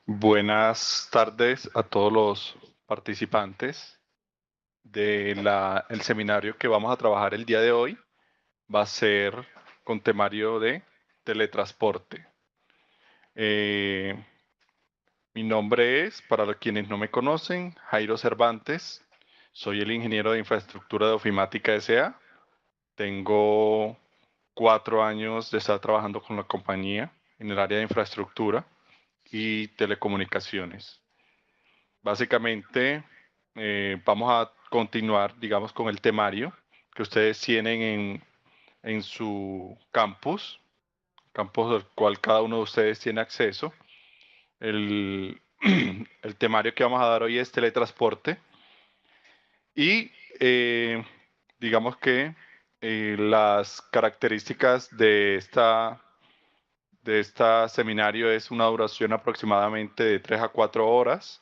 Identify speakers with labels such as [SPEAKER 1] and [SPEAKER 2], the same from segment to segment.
[SPEAKER 1] Buenas tardes a todos los participantes del seminario que vamos a trabajar el día de hoy. Va a ser con temario de teletransporte. Mi nombre es, para quienes no me conocen, Jairo Cervantes. Soy el ingeniero de infraestructura de Ofimática S.A. Tengo 4 años de estar trabajando con la compañía en el área de infraestructura y telecomunicaciones. Básicamente, vamos a continuar, digamos, con el temario que ustedes tienen en su campus del cual cada uno de ustedes tiene acceso. El, el temario que vamos a dar hoy es teletransporte y digamos que las características de esta seminario es una duración aproximadamente de 3 a 4 horas.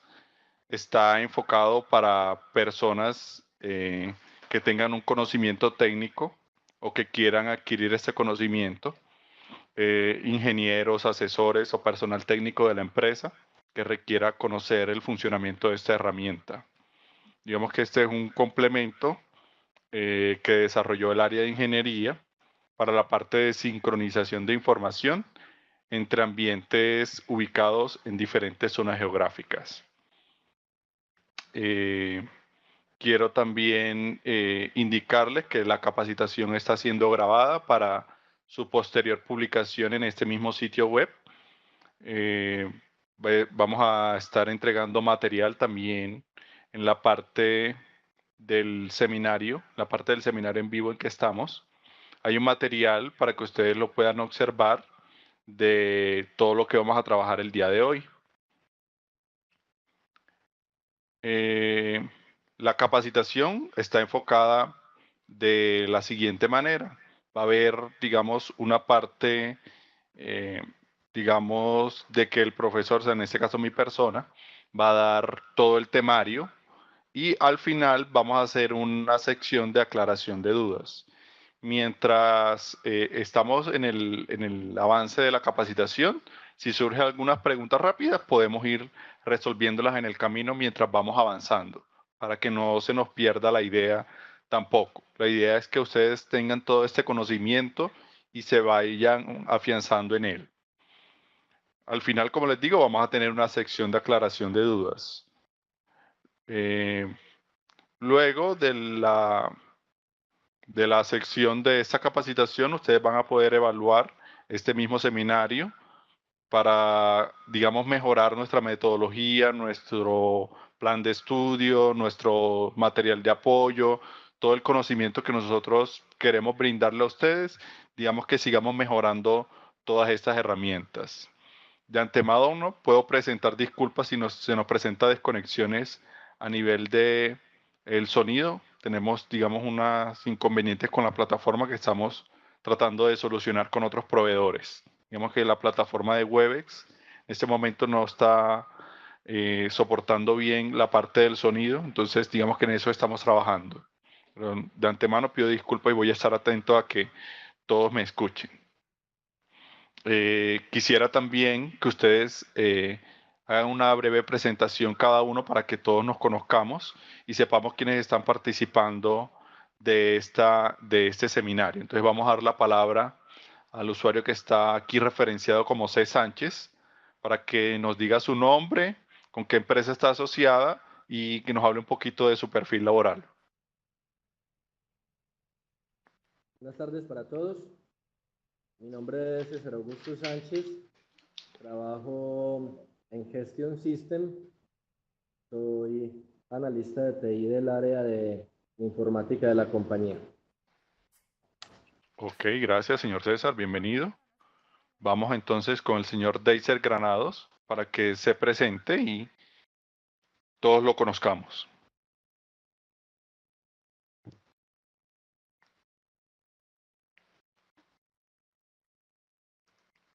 [SPEAKER 1] Está enfocado para personas que tengan un conocimiento técnico o que quieran adquirir este conocimiento, ingenieros, asesores o personal técnico de la empresa que requiera conocer el funcionamiento de esta herramienta. Digamos que este es un complemento que desarrolló el área de ingeniería para la parte de sincronización de información entre ambientes ubicados en diferentes zonas geográficas. Quiero también indicarles que la capacitación está siendo grabada para su posterior publicación en este mismo sitio web. Vamos a estar entregando material también en la parte del seminario, en vivo en que estamos. Hay un material para que ustedes lo puedan observar de todo lo que vamos a trabajar el día de hoy. La capacitación está enfocada de la siguiente manera. Va a haber, digamos, una parte, eh, digamos, de que el profesor, o sea, en este caso mi persona, va a dar todo el temario y al final vamos a hacer una sección de aclaración de dudas. Mientras estamos en el avance de la capacitación, si surgen algunas preguntas rápidas, podemos ir resolviéndolas en el camino mientras vamos avanzando, para que no se nos pierda la idea tampoco. La idea es que ustedes tengan todo este conocimiento y se vayan afianzando en él. Al final, como les digo, vamos a tener una sección de aclaración de dudas. Eh, Luego de la sección de esta capacitación, ustedes van a poder evaluar este mismo seminario para, digamos, mejorar nuestra metodología, nuestro plan de estudio, nuestro material de apoyo, todo el conocimiento que nosotros queremos brindarle a ustedes, digamos que sigamos mejorando todas estas herramientas. De antemano puedo presentar disculpas si se nos presenta desconexiones a nivel de el sonido. Tenemos, digamos, unos inconvenientes con la plataforma que estamos tratando de solucionar con otros proveedores. Digamos que la plataforma de Webex en este momento no está soportando bien la parte del sonido, entonces digamos que en eso estamos trabajando. Pero de antemano pido disculpas y voy a estar atento a que todos me escuchen. Quisiera también que ustedes hagan una breve presentación cada uno para que todos nos conozcamos y sepamos quiénes están participando de este seminario. Entonces vamos a dar la palabra al usuario que está aquí referenciado como C. Sánchez para que nos diga su nombre, con qué empresa está asociada y que nos hable un poquito de su perfil laboral.
[SPEAKER 2] Buenas tardes para todos. Mi nombre es César Augusto Sánchez. Trabajo en Gestion System. Soy analista de TI del área de informática de la compañía.
[SPEAKER 1] Ok, gracias, señor César. Bienvenido. Vamos entonces con el señor Deiser Granados para que se presente y todos lo conozcamos.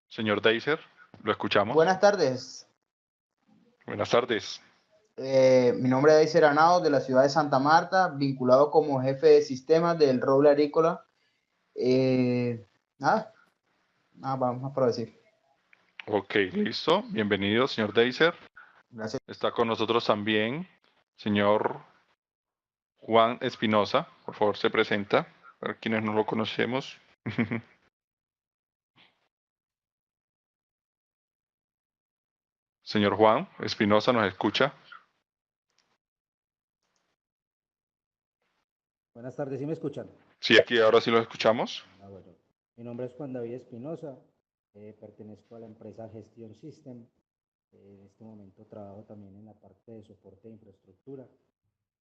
[SPEAKER 1] Señor Deiser, lo escuchamos.
[SPEAKER 3] Buenas tardes.
[SPEAKER 1] Buenas tardes.
[SPEAKER 3] Mi nombre es Aicer Granados de la ciudad de Santa Marta, vinculado como jefe de sistemas del roble agrícola. Nada más para decir.
[SPEAKER 1] Ok, listo. Bienvenido, señor Deiser.
[SPEAKER 3] Gracias.
[SPEAKER 1] Está con nosotros también señor Juan Espinosa. Por favor, se presenta para quienes no lo conocemos. Señor Juan Espinosa, ¿nos escucha?
[SPEAKER 4] Buenas tardes, ¿sí me escuchan?
[SPEAKER 1] Sí, aquí ahora sí lo escuchamos.
[SPEAKER 4] Bueno. Mi nombre es Juan David Espinosa, pertenezco a la empresa Gestión System. En este momento trabajo también en la parte de soporte de infraestructura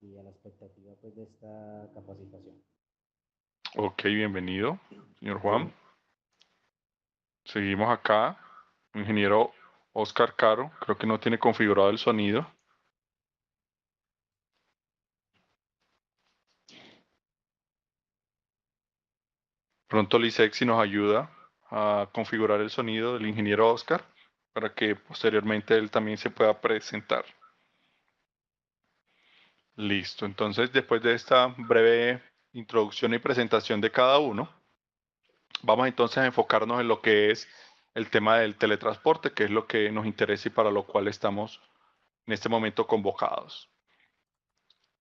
[SPEAKER 4] y a la expectativa pues, de esta capacitación.
[SPEAKER 1] Ok, bienvenido, señor Juan. Seguimos acá. Ingeniero Oscar Caro, creo que no tiene configurado el sonido. Pronto Lisexi nos ayuda a configurar el sonido del ingeniero Oscar para que posteriormente él también se pueda presentar. Listo, entonces después de esta breve introducción y presentación de cada uno, vamos entonces a enfocarnos en lo que es el tema del teletransporte, que es lo que nos interesa y para lo cual estamos en este momento convocados.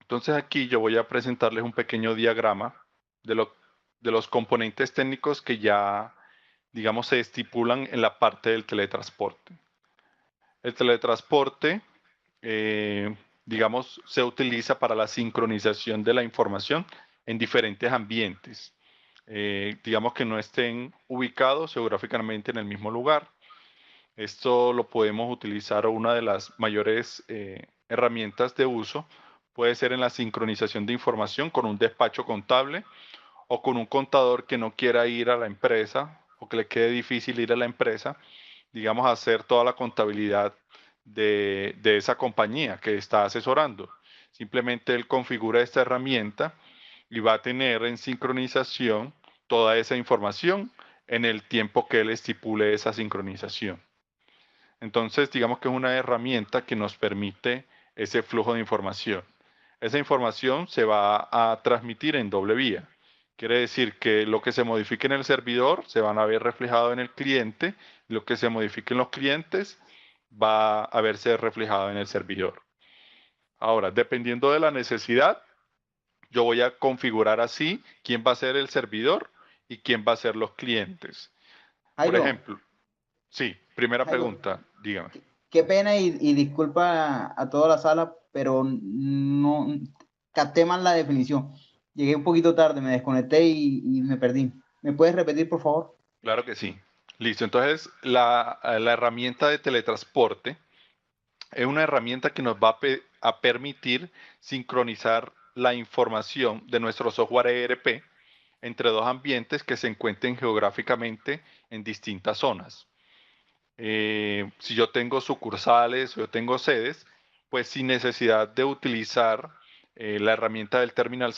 [SPEAKER 1] Entonces aquí yo voy a presentarles un pequeño diagrama de los componentes técnicos que ya, digamos, se estipulan en la parte del teletransporte. El teletransporte, digamos, se utiliza para la sincronización de la información en diferentes ambientes. Digamos que no estén ubicados geográficamente en el mismo lugar. Esto lo podemos utilizar, o una de las mayores herramientas de uso puede ser en la sincronización de información con un despacho contable o con un contador que no quiera ir a la empresa o que le quede difícil ir a la empresa, digamos, hacer toda la contabilidad de esa compañía que está asesorando. Simplemente él configura esta herramienta y va a tener en sincronización toda esa información en el tiempo que él estipule esa sincronización. Entonces, digamos que es una herramienta que nos permite ese flujo de información. Esa información se va a transmitir en doble vía. Quiere decir que lo que se modifique en el servidor se van a ver reflejado en el cliente, y lo que se modifique en los clientes va a verse reflejado en el servidor. Ahora, dependiendo de la necesidad, yo voy a configurar así quién va a ser el servidor y quién va a ser los clientes. Por
[SPEAKER 3] Jairo,
[SPEAKER 1] ejemplo, sí, primera
[SPEAKER 3] Jairo,
[SPEAKER 1] pregunta, dígame.
[SPEAKER 3] qué pena y disculpa a toda la sala, pero no capté mal la definición. Llegué un poquito tarde, me desconecté y me perdí. ¿Me puedes repetir, por favor?
[SPEAKER 1] Claro que sí. Listo. Entonces, la herramienta de teletransporte es una herramienta que nos va a permitir sincronizar la información de nuestro software ERP entre dos ambientes que se encuentren geográficamente en distintas zonas. Si yo tengo sucursales o yo tengo sedes, pues sin necesidad de utilizar la herramienta del terminal.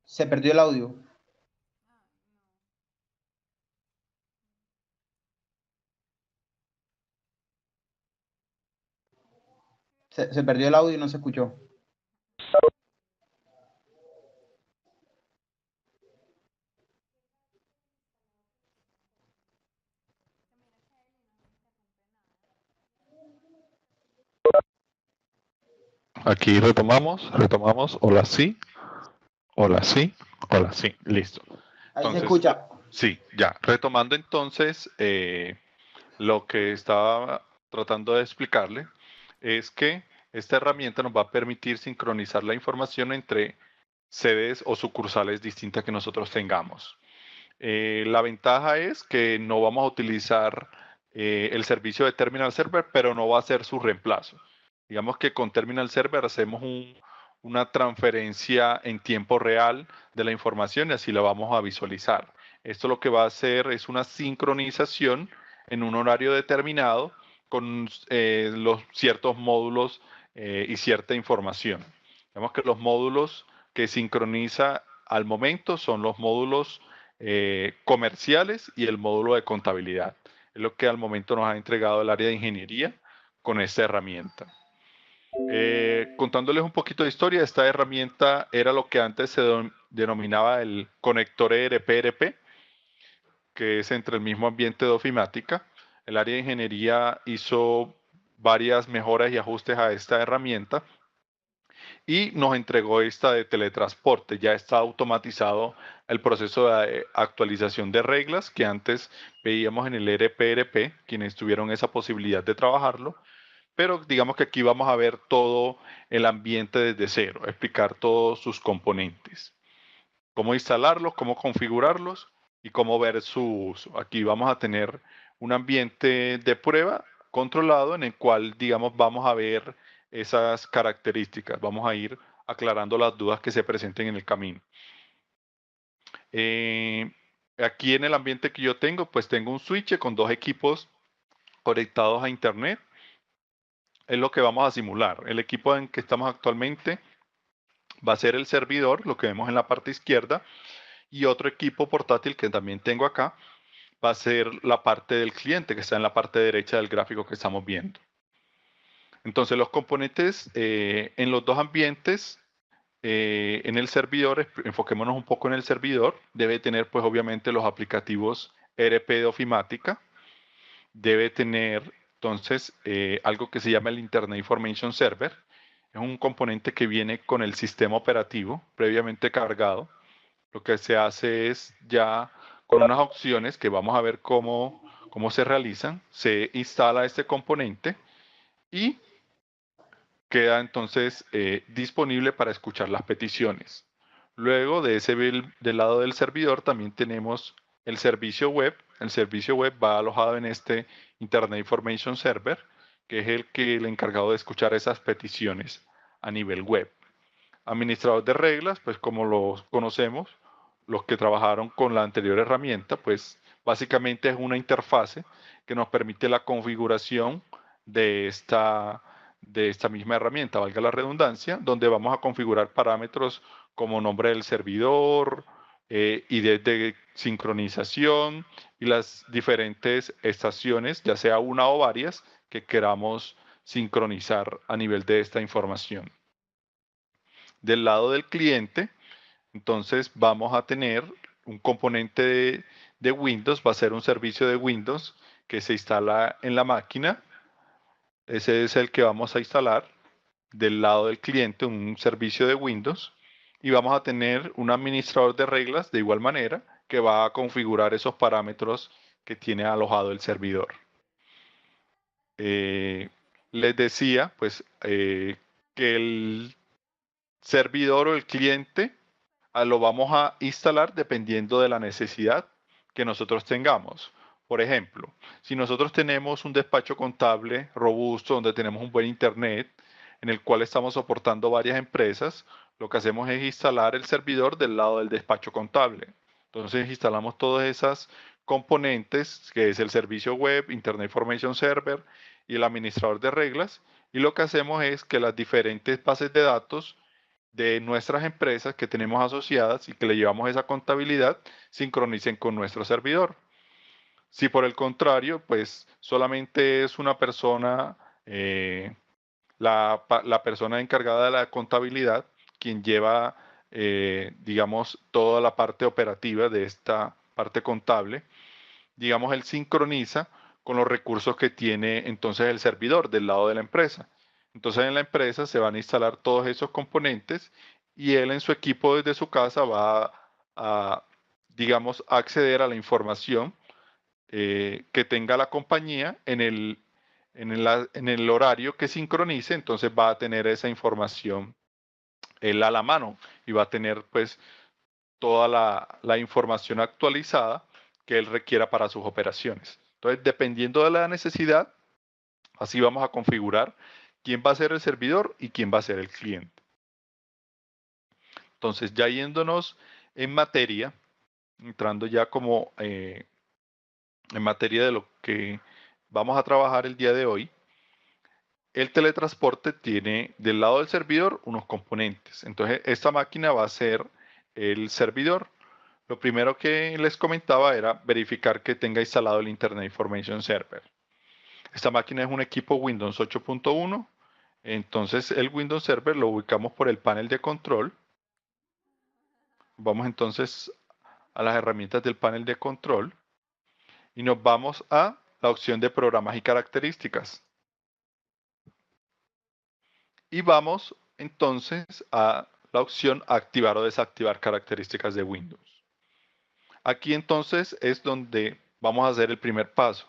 [SPEAKER 3] Se perdió el audio. Se perdió el audio y no se escuchó.
[SPEAKER 1] Aquí retomamos. Hola, sí. Hola, sí. Hola, sí. Listo.
[SPEAKER 3] Ahí se
[SPEAKER 1] Entonces,
[SPEAKER 3] escucha.
[SPEAKER 1] sí, ya. Retomando entonces lo que estaba tratando de explicarle, es que esta herramienta nos va a permitir sincronizar la información entre sedes o sucursales distintas que nosotros tengamos. La ventaja es que no vamos a utilizar el servicio de Terminal Server, pero no va a ser su reemplazo. Digamos que con Terminal Server hacemos una transferencia en tiempo real de la información y así la vamos a visualizar. Esto lo que va a hacer es una sincronización en un horario determinado con los ciertos módulos y cierta información. Digamos que los módulos que sincroniza al momento son los módulos comerciales y el módulo de contabilidad. Es lo que al momento nos ha entregado el área de ingeniería con esta herramienta. Contándoles un poquito de historia, esta herramienta era lo que antes se denominaba el conector ERP-RP, que es entre el mismo ambiente de ofimática. El área de ingeniería hizo varias mejoras y ajustes a esta herramienta y nos entregó esta de teletransporte. Ya está automatizado el proceso de actualización de reglas que antes veíamos en el ERP-RP, quienes tuvieron esa posibilidad de trabajarlo, pero digamos que aquí vamos a ver todo el ambiente desde cero, explicar todos sus componentes, cómo instalarlos, cómo configurarlos y cómo ver su uso. Aquí vamos a tener un ambiente de prueba controlado en el cual, digamos, vamos a ver esas características, vamos a ir aclarando las dudas que se presenten en el camino. Aquí en el ambiente que yo tengo, pues tengo un switch con dos equipos conectados a internet. Es lo que vamos a simular. El equipo en que estamos actualmente va a ser el servidor, lo que vemos en la parte izquierda, y otro equipo portátil que también tengo acá va a ser la parte del cliente, que está en la parte derecha del gráfico que estamos viendo. Entonces los componentes en los dos ambientes, en el servidor, enfoquémonos un poco en el servidor, debe tener pues obviamente los aplicativos ERP de ofimática, debe tener entonces algo que se llama el Internet Information Server. Es un componente que viene con el sistema operativo previamente cargado. Lo que se hace es ya con unas opciones que vamos a ver cómo se realizan. Se instala este componente y queda entonces disponible para escuchar las peticiones. Luego de ese del lado del servidor también tenemos el servicio web. El servicio web va alojado en este Internet Information Server, que es el encargado de escuchar esas peticiones a nivel web. Administrador de reglas, pues como los conocemos, los que trabajaron con la anterior herramienta, pues básicamente es una interfase que nos permite la configuración de esta misma herramienta, valga la redundancia, donde vamos a configurar parámetros como nombre del servidor, y de sincronización y las diferentes estaciones, ya sea una o varias, que queramos sincronizar a nivel de esta información. Del lado del cliente, entonces vamos a tener un componente de Windows, va a ser un servicio de Windows que se instala en la máquina. Ese es el que vamos a instalar del lado del cliente, un servicio de Windows. Y vamos a tener un administrador de reglas de igual manera que va a configurar esos parámetros que tiene alojado el servidor. Les decía, pues, que el servidor o el cliente lo vamos a instalar dependiendo de la necesidad que nosotros tengamos. Por ejemplo, si nosotros tenemos un despacho contable robusto donde tenemos un buen internet en el cual estamos soportando varias empresas, lo que hacemos es instalar el servidor del lado del despacho contable. Entonces instalamos todas esas componentes, que es el servicio web, Internet Information Server y el administrador de reglas, y lo que hacemos es que las diferentes bases de datos de nuestras empresas que tenemos asociadas y que le llevamos esa contabilidad sincronicen con nuestro servidor. Si por el contrario, pues solamente es una persona, la persona encargada de la contabilidad, quien lleva, digamos, toda la parte operativa de esta parte contable, digamos, él sincroniza con los recursos que tiene entonces el servidor del lado de la empresa. Entonces en la empresa se van a instalar todos esos componentes y él en su equipo desde su casa va a, digamos, acceder a la información que tenga la compañía en el horario que sincronice, entonces va a tener esa información él a la mano y va a tener pues toda la información actualizada que él requiera para sus operaciones. Entonces, dependiendo de la necesidad, así vamos a configurar quién va a ser el servidor y quién va a ser el cliente. Entonces, ya yéndonos en materia, entrando ya como en materia de lo que vamos a trabajar el día de hoy, el teletransporte tiene del lado del servidor unos componentes. Entonces, esta máquina va a ser el servidor. Lo primero que les comentaba era verificar que tenga instalado el Internet Information Server. Esta máquina es un equipo Windows 8.1, Entonces el Windows Server lo ubicamos por el panel de control. Vamos entonces a las herramientas del panel de control y nos vamos a la opción de programas y características. Y vamos entonces a la opción activar o desactivar características de Windows. Aquí entonces es donde vamos a hacer el primer paso,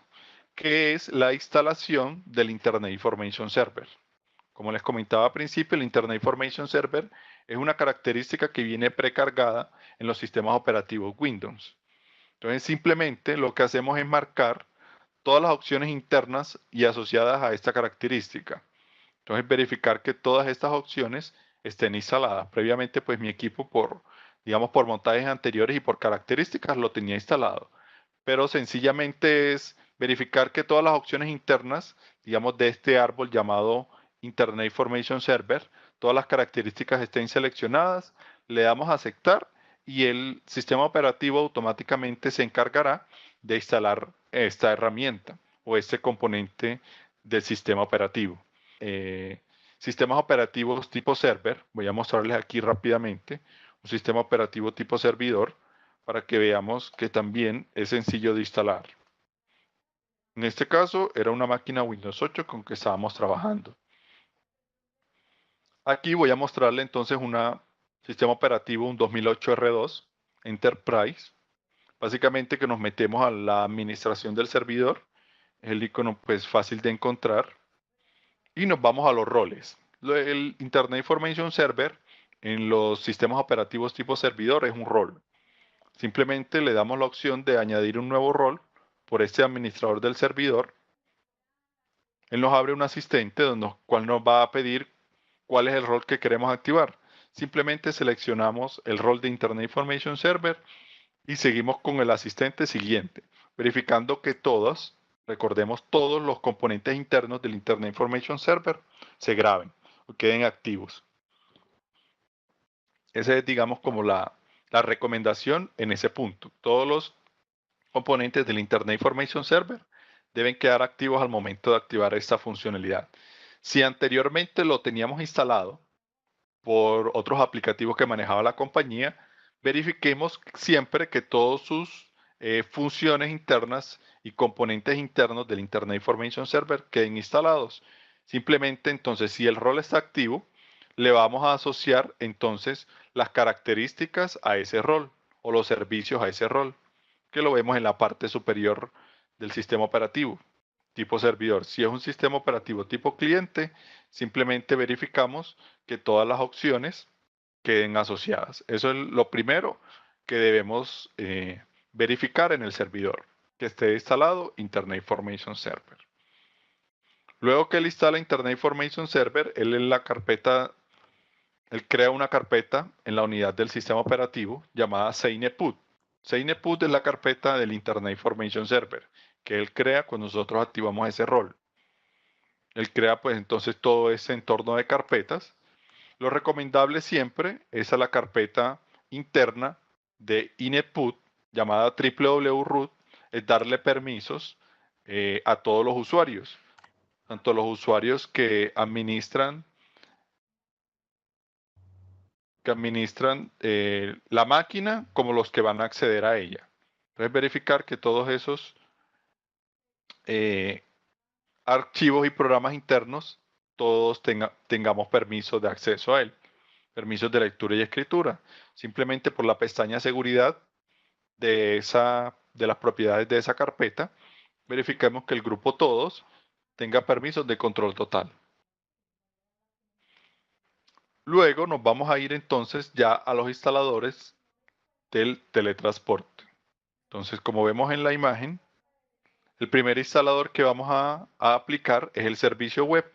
[SPEAKER 1] que es la instalación del Internet Information Server. Como les comentaba al principio, el Internet Information Server es una característica que viene precargada en los sistemas operativos Windows. Entonces simplemente lo que hacemos es marcar todas las opciones internas y asociadas a esta característica. Entonces verificar que todas estas opciones estén instaladas. Previamente pues mi equipo digamos por montajes anteriores y por características lo tenía instalado. Pero sencillamente es verificar que todas las opciones internas, digamos de este árbol llamado Internet Information Server, todas las características estén seleccionadas, le damos a aceptar y el sistema operativo automáticamente se encargará de instalar esta herramienta o este componente del sistema operativo. Sistemas operativos tipo server, voy a mostrarles aquí rápidamente un sistema operativo tipo servidor para que veamos que también es sencillo de instalar. En este caso era una máquina Windows 8 con que estábamos trabajando. Aquí voy a mostrarle entonces un sistema operativo, un 2008 R2 Enterprise. Básicamente que nos metemos a la administración del servidor. Es el icono pues fácil de encontrar. Y nos vamos a los roles. El Internet Information Server en los sistemas operativos tipo servidor es un rol. Simplemente le damos la opción de añadir un nuevo rol por este administrador del servidor. Él nos abre un asistente cual nos va a pedir cuál es el rol que queremos activar. Simplemente seleccionamos el rol de Internet Information Server y seguimos con el asistente siguiente, verificando que recordemos todos los componentes internos del Internet Information Server se graben o queden activos. Esa es, digamos, como la recomendación en ese punto. Todos los componentes del Internet Information Server deben quedar activos al momento de activar esta funcionalidad. Si anteriormente lo teníamos instalado por otros aplicativos que manejaba la compañía, verifiquemos siempre que todas sus funciones internas y componentes internos del Internet Information Server queden instalados. Simplemente entonces si el rol está activo, le vamos a asociar entonces las características a ese rol o los servicios a ese rol, que lo vemos en la parte superior del sistema operativo tipo servidor. Si es un sistema operativo tipo cliente, simplemente verificamos que todas las opciones queden asociadas. Eso es lo primero que debemos verificar en el servidor, que esté instalado Internet Information Server. Luego que él instala Internet Information Server, él crea una carpeta en la unidad del sistema operativo llamada CINEPUT. CINEPUT es la carpeta del Internet Information Server que él crea cuando nosotros activamos ese rol. Él crea pues entonces todo ese entorno de carpetas. Lo recomendable siempre es a la carpeta interna de inetput llamada www.root, es darle permisos a todos los usuarios, tanto los usuarios que administran la máquina como los que van a acceder a ella. Entonces verificar que todos esos archivos y programas internos todos tengamos permisos de acceso a él, permisos de lectura y escritura. Simplemente por la pestaña seguridad de las propiedades de esa carpeta, verifiquemos que el grupo todos tenga permisos de control total. Luego nos vamos a ir entonces ya a los instaladores del teletransporte. Entonces, como vemos en la imagen, el primer instalador que vamos a aplicar es el servicio web.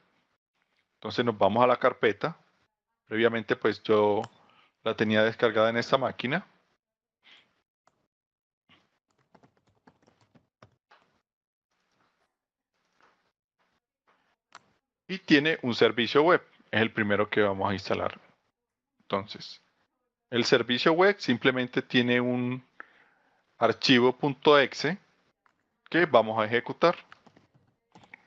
[SPEAKER 1] Entonces nos vamos a la carpeta. Previamente pues yo la tenía descargada en esta máquina. Y tiene un servicio web. Es el primero que vamos a instalar. Entonces, el servicio web simplemente tiene un archivo .exe que vamos a ejecutar.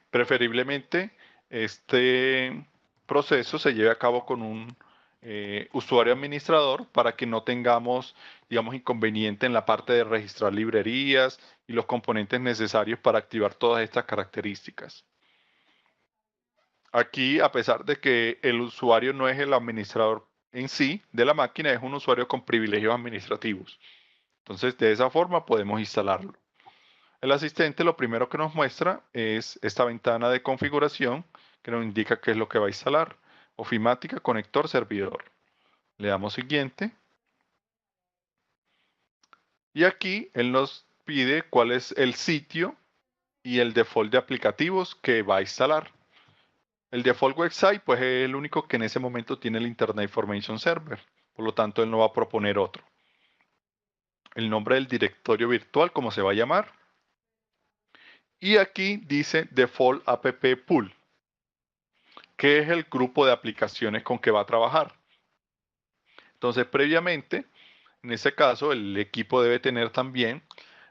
[SPEAKER 1] Preferiblemente este proceso se lleve a cabo con un usuario administrador para que no tengamos, digamos, inconveniente en la parte de registrar librerías y los componentes necesarios para activar todas estas características. Aquí, a pesar de que el usuario no es el administrador en sí de la máquina, es un usuario con privilegios administrativos. Entonces, de esa forma podemos instalarlo. El asistente lo primero que nos muestra es esta ventana de configuración que nos indica qué es lo que va a instalar. Ofimática, conector, servidor. Le damos siguiente. Y aquí él nos pide cuál es el sitio y el default de aplicativos que va a instalar. El default website pues es el único que en ese momento tiene el Internet Information Server. Por lo tanto, él no va a proponer otro. El nombre del directorio virtual, como se va a llamar. Y aquí dice Default App Pool, que es el grupo de aplicaciones con que va a trabajar. Entonces, previamente, en ese caso, el equipo debe tener también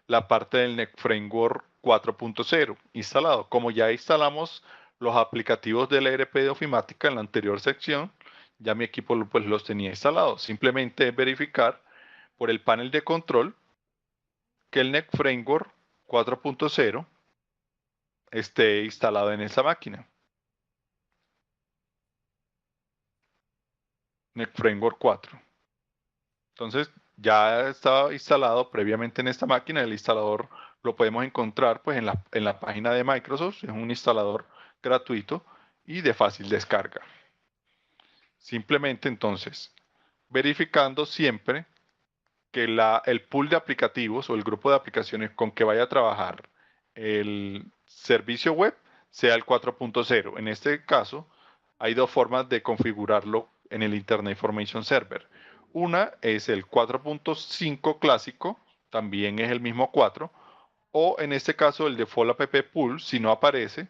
[SPEAKER 1] la parte del NET Framework 4.0 instalado. Como ya instalamos los aplicativos del ERP de Ofimática en la anterior sección, ya mi equipo pues los tenía instalados. Simplemente es verificar por el panel de control que el NET Framework 4.0 esté instalado en esa máquina. NET Framework 4. Entonces, ya estaba instalado previamente en esta máquina. El instalador lo podemos encontrar pues, en la página de Microsoft. Es un instalador gratuito y de fácil descarga. Simplemente entonces, verificando siempre que el pool de aplicativos o el grupo de aplicaciones con que vaya a trabajar el servicio web sea el 4.0. En este caso, hay dos formas de configurarlo en el Internet Information Server. Una es el 4.5 clásico, también es el mismo 4, o en este caso el default app pool, si no aparece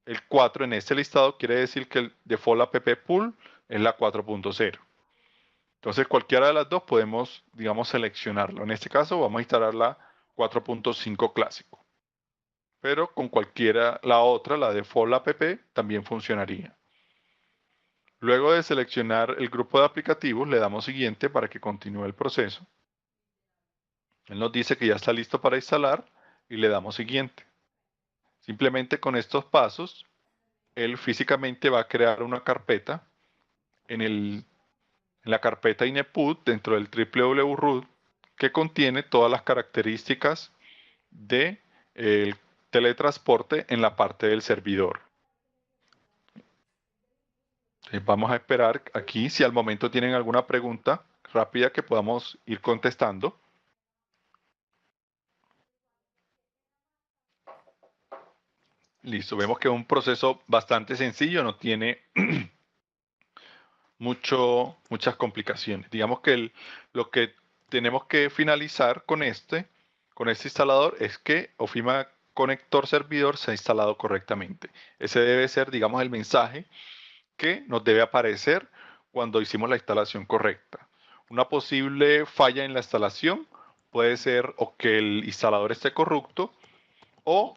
[SPEAKER 1] el 4 en este listado, quiere decir que el default app pool es la 4.0. Entonces cualquiera de las dos podemos, digamos, seleccionarlo. En este caso vamos a instalar la 4.5 clásico. Pero con cualquiera, la otra, la default app, también funcionaría. Luego de seleccionar el grupo de aplicativos, le damos siguiente para que continúe el proceso. Él nos dice que ya está listo para instalar y le damos siguiente. Simplemente con estos pasos, él físicamente va a crear una carpeta en la carpeta ineput dentro del www.root que contiene todas las características del teletransporte en la parte del servidor. Vamos a esperar aquí si al momento tienen alguna pregunta rápida que podamos ir contestando. Listo, vemos que es un proceso bastante sencillo, no tiene muchas complicaciones. Digamos que lo que tenemos que finalizar con este instalador es que Ofima Conector Servidor se ha instalado correctamente. Ese debe ser, digamos, el mensaje que nos debe aparecer cuando hicimos la instalación correcta. Una posible falla en la instalación puede ser o que el instalador esté corrupto o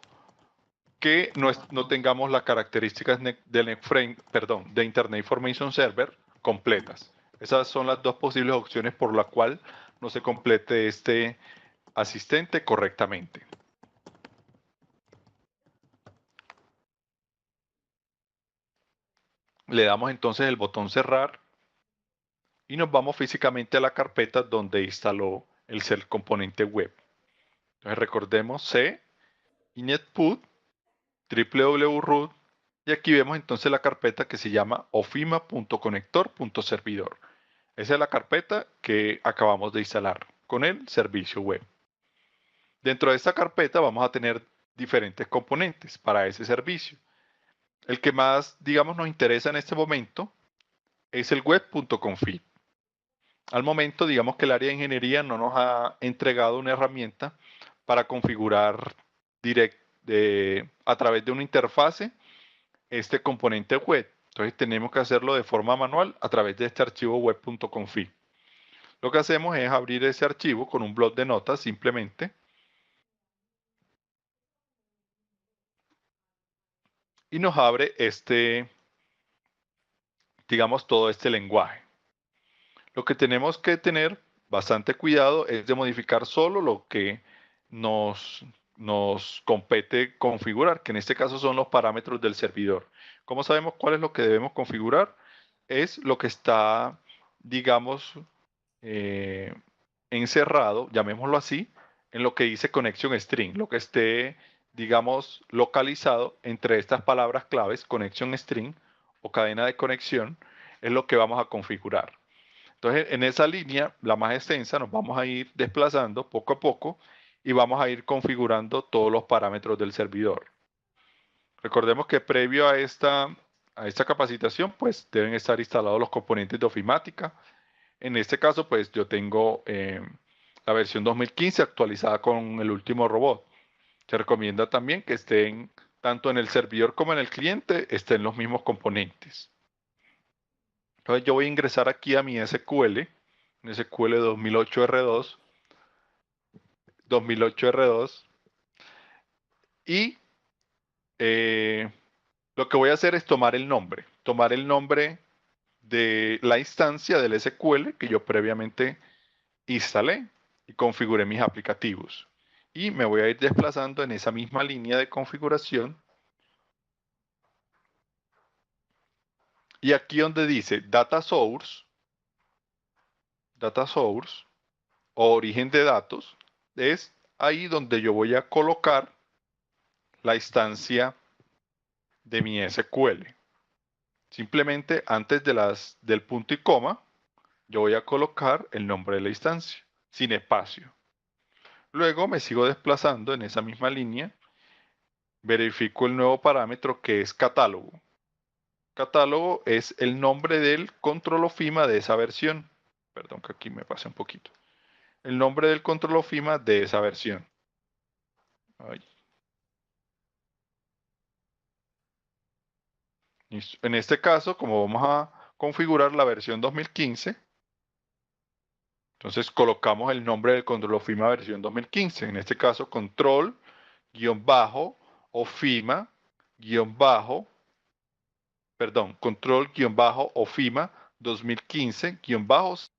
[SPEAKER 1] que no tengamos las características de Internet Information Server completas. Esas son las dos posibles opciones por la cual no se complete este asistente correctamente. Le damos entonces el botón cerrar y nos vamos físicamente a la carpeta donde instaló el componente web. Entonces recordemos C, inetput, www.root y aquí vemos entonces la carpeta que se llama ofima.conector.servidor. Esa es la carpeta que acabamos de instalar con el servicio web. Dentro de esta carpeta vamos a tener diferentes componentes para ese servicio. El que más, digamos, nos interesa en este momento es el web.config. Al momento, digamos que el área de ingeniería no nos ha entregado una herramienta para configurar a través de una interfase este componente web. Entonces tenemos que hacerlo de forma manual a través de este archivo web.config. Lo que hacemos es abrir ese archivo con un bloc de notas simplemente. Y nos abre este digamos, todo este lenguaje. Lo que tenemos que tener bastante cuidado es de modificar solo lo que nos compete configurar, que en este caso son los parámetros del servidor. ¿Cómo sabemos cuál es lo que debemos configurar? Es lo que está, digamos, encerrado, llamémoslo así, en lo que dice connection string, lo que esté, digamos, localizado entre estas palabras claves, connection string o cadena de conexión, es lo que vamos a configurar. Entonces, en esa línea, la más extensa, nos vamos a ir desplazando poco a poco y vamos a ir configurando todos los parámetros del servidor. Recordemos que previo a esta capacitación, pues deben estar instalados los componentes de ofimática. En este caso, pues yo tengo la versión 2015 actualizada con el último robot. Se recomienda también que estén tanto en el servidor como en el cliente, estén los mismos componentes. Entonces yo voy a ingresar aquí a mi SQL, en SQL 2008 R2, y lo que voy a hacer es tomar el nombre de la instancia del SQL que yo previamente instalé y configuré mis aplicativos. Y me voy a ir desplazando en esa misma línea de configuración. Y aquí donde dice Data Source o origen de datos, es ahí donde yo voy a colocar la instancia de mi SQL. Simplemente antes del punto y coma, yo voy a colocar el nombre de la instancia, sin espacio. Luego me sigo desplazando en esa misma línea, verifico el nuevo parámetro que es catálogo. Catálogo es el nombre del control of IMA de esa versión. Perdón que aquí me pasé un poquito. El nombre del control of IMA de esa versión. Ay. En este caso, como vamos a configurar la versión 2015, entonces colocamos el nombre del control of IMA versión 2015. En este caso, control-ofima control-ofima 2015-.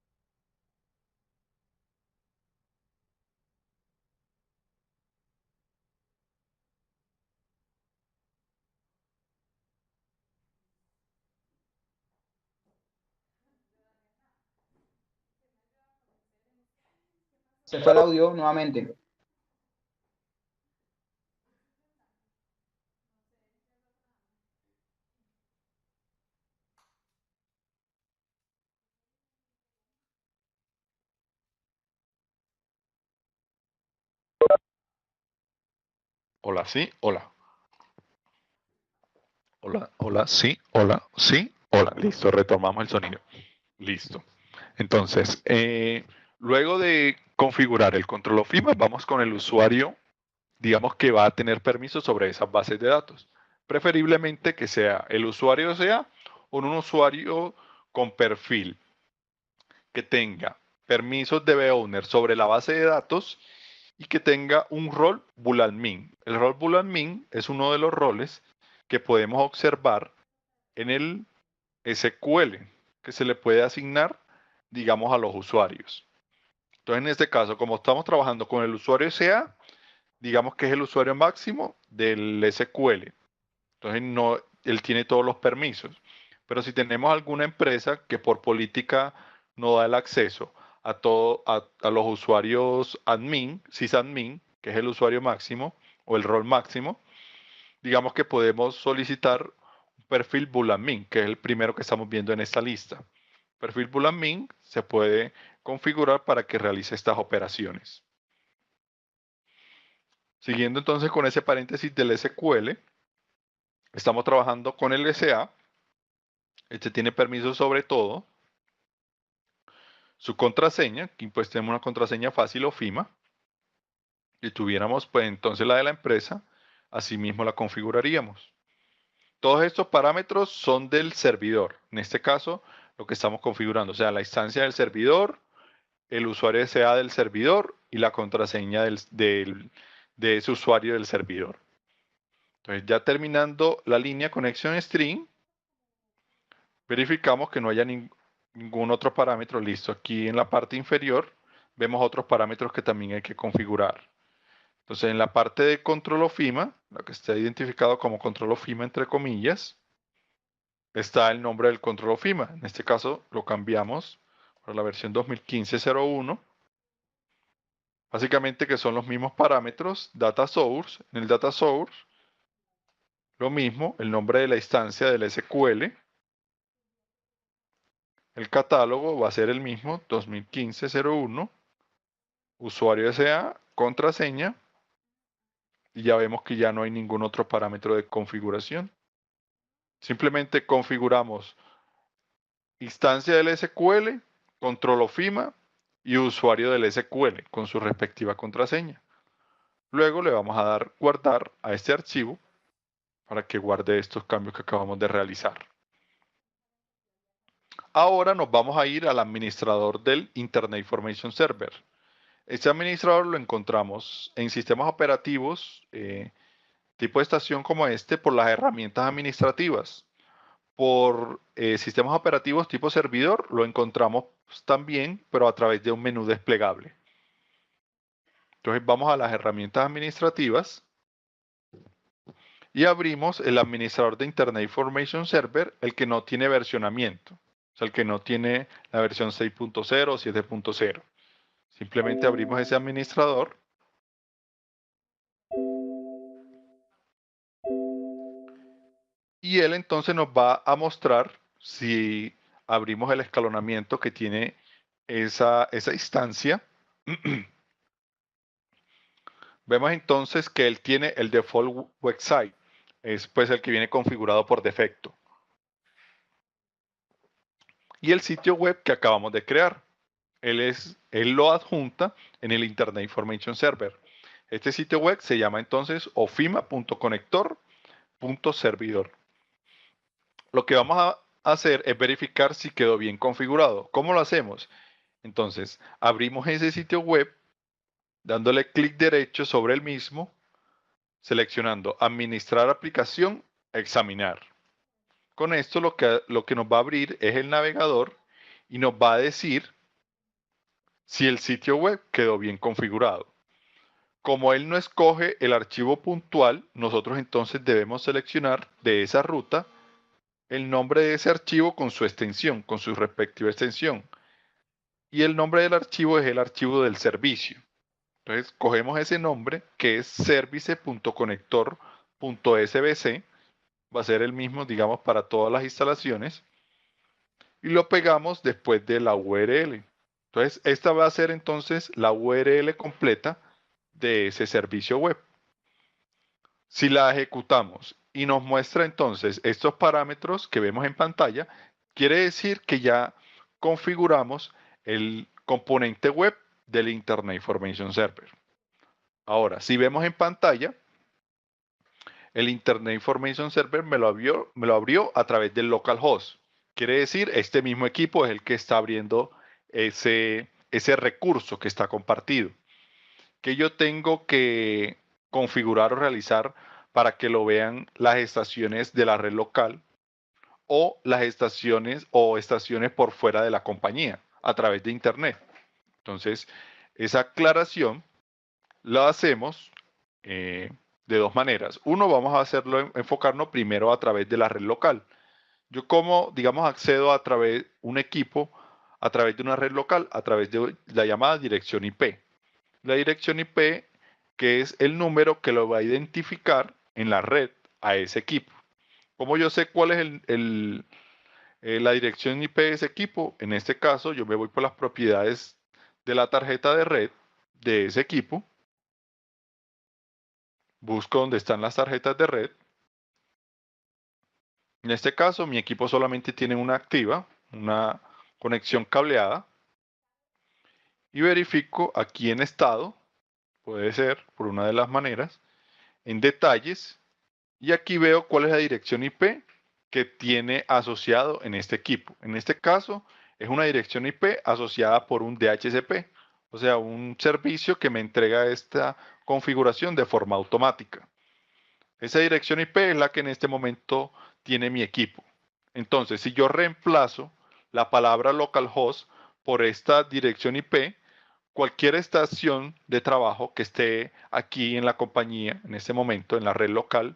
[SPEAKER 3] Se fue el audio nuevamente.
[SPEAKER 1] Hola, sí, hola. Hola, hola, sí, hola, sí, hola. Listo, retomamos el sonido. Listo. Entonces, luego de configurar el control of IMA, vamos con el usuario, digamos que va a tener permiso sobre esas bases de datos. Preferiblemente que sea el usuario sea un usuario con perfil que tenga permisos de owner sobre la base de datos y que tenga un rol boolean-min. El rol boolean-min es uno de los roles que podemos observar en el SQL, que se le puede asignar, digamos, a los usuarios. Entonces, en este caso, como estamos trabajando con el usuario SA, digamos que es el usuario máximo del SQL. Entonces, no, él tiene todos los permisos. Pero si tenemos alguna empresa que por política no da el acceso a los usuarios admin, sysadmin, que es el usuario máximo o el rol máximo, digamos que podemos solicitar un perfil boolean-min, que es el primero que estamos viendo en esta lista. Perfil boolean-min se puede configurar para que realice estas operaciones. Siguiendo entonces con ese paréntesis del SQL, estamos trabajando con el SA. Este tiene permiso sobre todo. Su contraseña, aquí pues tenemos una contraseña fácil o FIMA. Si tuviéramos pues entonces la de la empresa, asimismo la configuraríamos. Todos estos parámetros son del servidor. En este caso, lo que estamos configurando, o sea, la instancia del servidor, el usuario SA del servidor y la contraseña de ese usuario del servidor. Entonces, ya terminando la línea conexión string, verificamos que no haya ningún otro parámetro. Listo, aquí en la parte inferior vemos otros parámetros que también hay que configurar. Entonces, en la parte de control of IMA, lo que está identificado como control of IMA entre comillas, está el nombre del control of IMA. En este caso lo cambiamos para la versión 2015-01. Básicamente que son los mismos parámetros, data source. En el data source, lo mismo, el nombre de la instancia del SQL. El catálogo va a ser el mismo, 2015-01. Usuario SA, contraseña. Y ya vemos que ya no hay ningún otro parámetro de configuración. Simplemente configuramos instancia del SQL, control of IMA y usuario del SQL con su respectiva contraseña. Luego le vamos a dar guardar a este archivo para que guarde estos cambios que acabamos de realizar. Ahora nos vamos a ir al administrador del Internet Information Server. Este administrador lo encontramos en sistemas operativos tipo de estación como este por las herramientas administrativas. Por sistemas operativos tipo servidor lo encontramos también, pero a través de un menú desplegable. Entonces vamos a las herramientas administrativas y abrimos el administrador de Internet Information Server, el que no tiene versionamiento, o sea, el que no tiene la versión 6.0 o 7.0. Simplemente abrimos ese administrador y él entonces nos va a mostrar si abrimos el escalonamiento que tiene esa instancia. Vemos entonces que él tiene el default website, es pues el que viene configurado por defecto. Y el sitio web que acabamos de crear, él lo adjunta en el Internet Information Server. Este sitio web se llama entonces ofima.conector.servidor. Lo que vamos a hacer es verificar si quedó bien configurado. ¿Cómo lo hacemos? Entonces, abrimos ese sitio web, dándole clic derecho sobre el mismo, seleccionando administrar aplicación, examinar. Con esto lo que nos va a abrir es el navegador y nos va a decir si el sitio web quedó bien configurado. Como él no escoge el archivo puntual, nosotros entonces debemos seleccionar de esa ruta el nombre de ese archivo con su extensión, con su respectiva extensión. Y el nombre del archivo es el archivo del servicio. Entonces cogemos ese nombre que es service.conector.sbc, va a ser el mismo, digamos, para todas las instalaciones, y lo pegamos después de la URL. Entonces, esta va a ser entonces la URL completa de ese servicio web. Si la ejecutamos y nos muestra entonces estos parámetros que vemos en pantalla, quiere decir que ya configuramos el componente web del Internet Information Server. Ahora, si vemos en pantalla, el Internet Information Server me lo abrió a través del localhost. Quiere decir, este mismo equipo es el que está abriendo ese recurso que está compartido. Que yo tengo que configurar o realizar para que lo vean las estaciones de la red local o las estaciones por fuera de la compañía a través de Internet. Entonces, esa aclaración la hacemos de dos maneras. Uno, vamos a enfocarnos primero a través de la red local. Yo como, digamos, accedo a través de un equipo, a través de una red local, a través de la llamada dirección IP. La dirección IP, que es el número que lo va a identificar en la red a ese equipo. ¿Cómo yo sé cuál es la dirección IP de ese equipo? En este caso, yo me voy por las propiedades de la tarjeta de red de ese equipo. Busco donde están las tarjetas de red. En este caso, mi equipo solamente tiene una activa, una conexión cableada. Y verifico aquí en estado, puede ser por una de las maneras, en detalles, y aquí veo cuál es la dirección IP que tiene asociado en este equipo. En este caso, es una dirección IP asociada por un DHCP, o sea, un servicio que me entrega esta configuración de forma automática. Esa dirección IP es la que en este momento tiene mi equipo. Entonces, si yo reemplazo la palabra localhost por esta dirección IP, cualquier estación de trabajo que esté aquí en la compañía, en este momento, en la red local,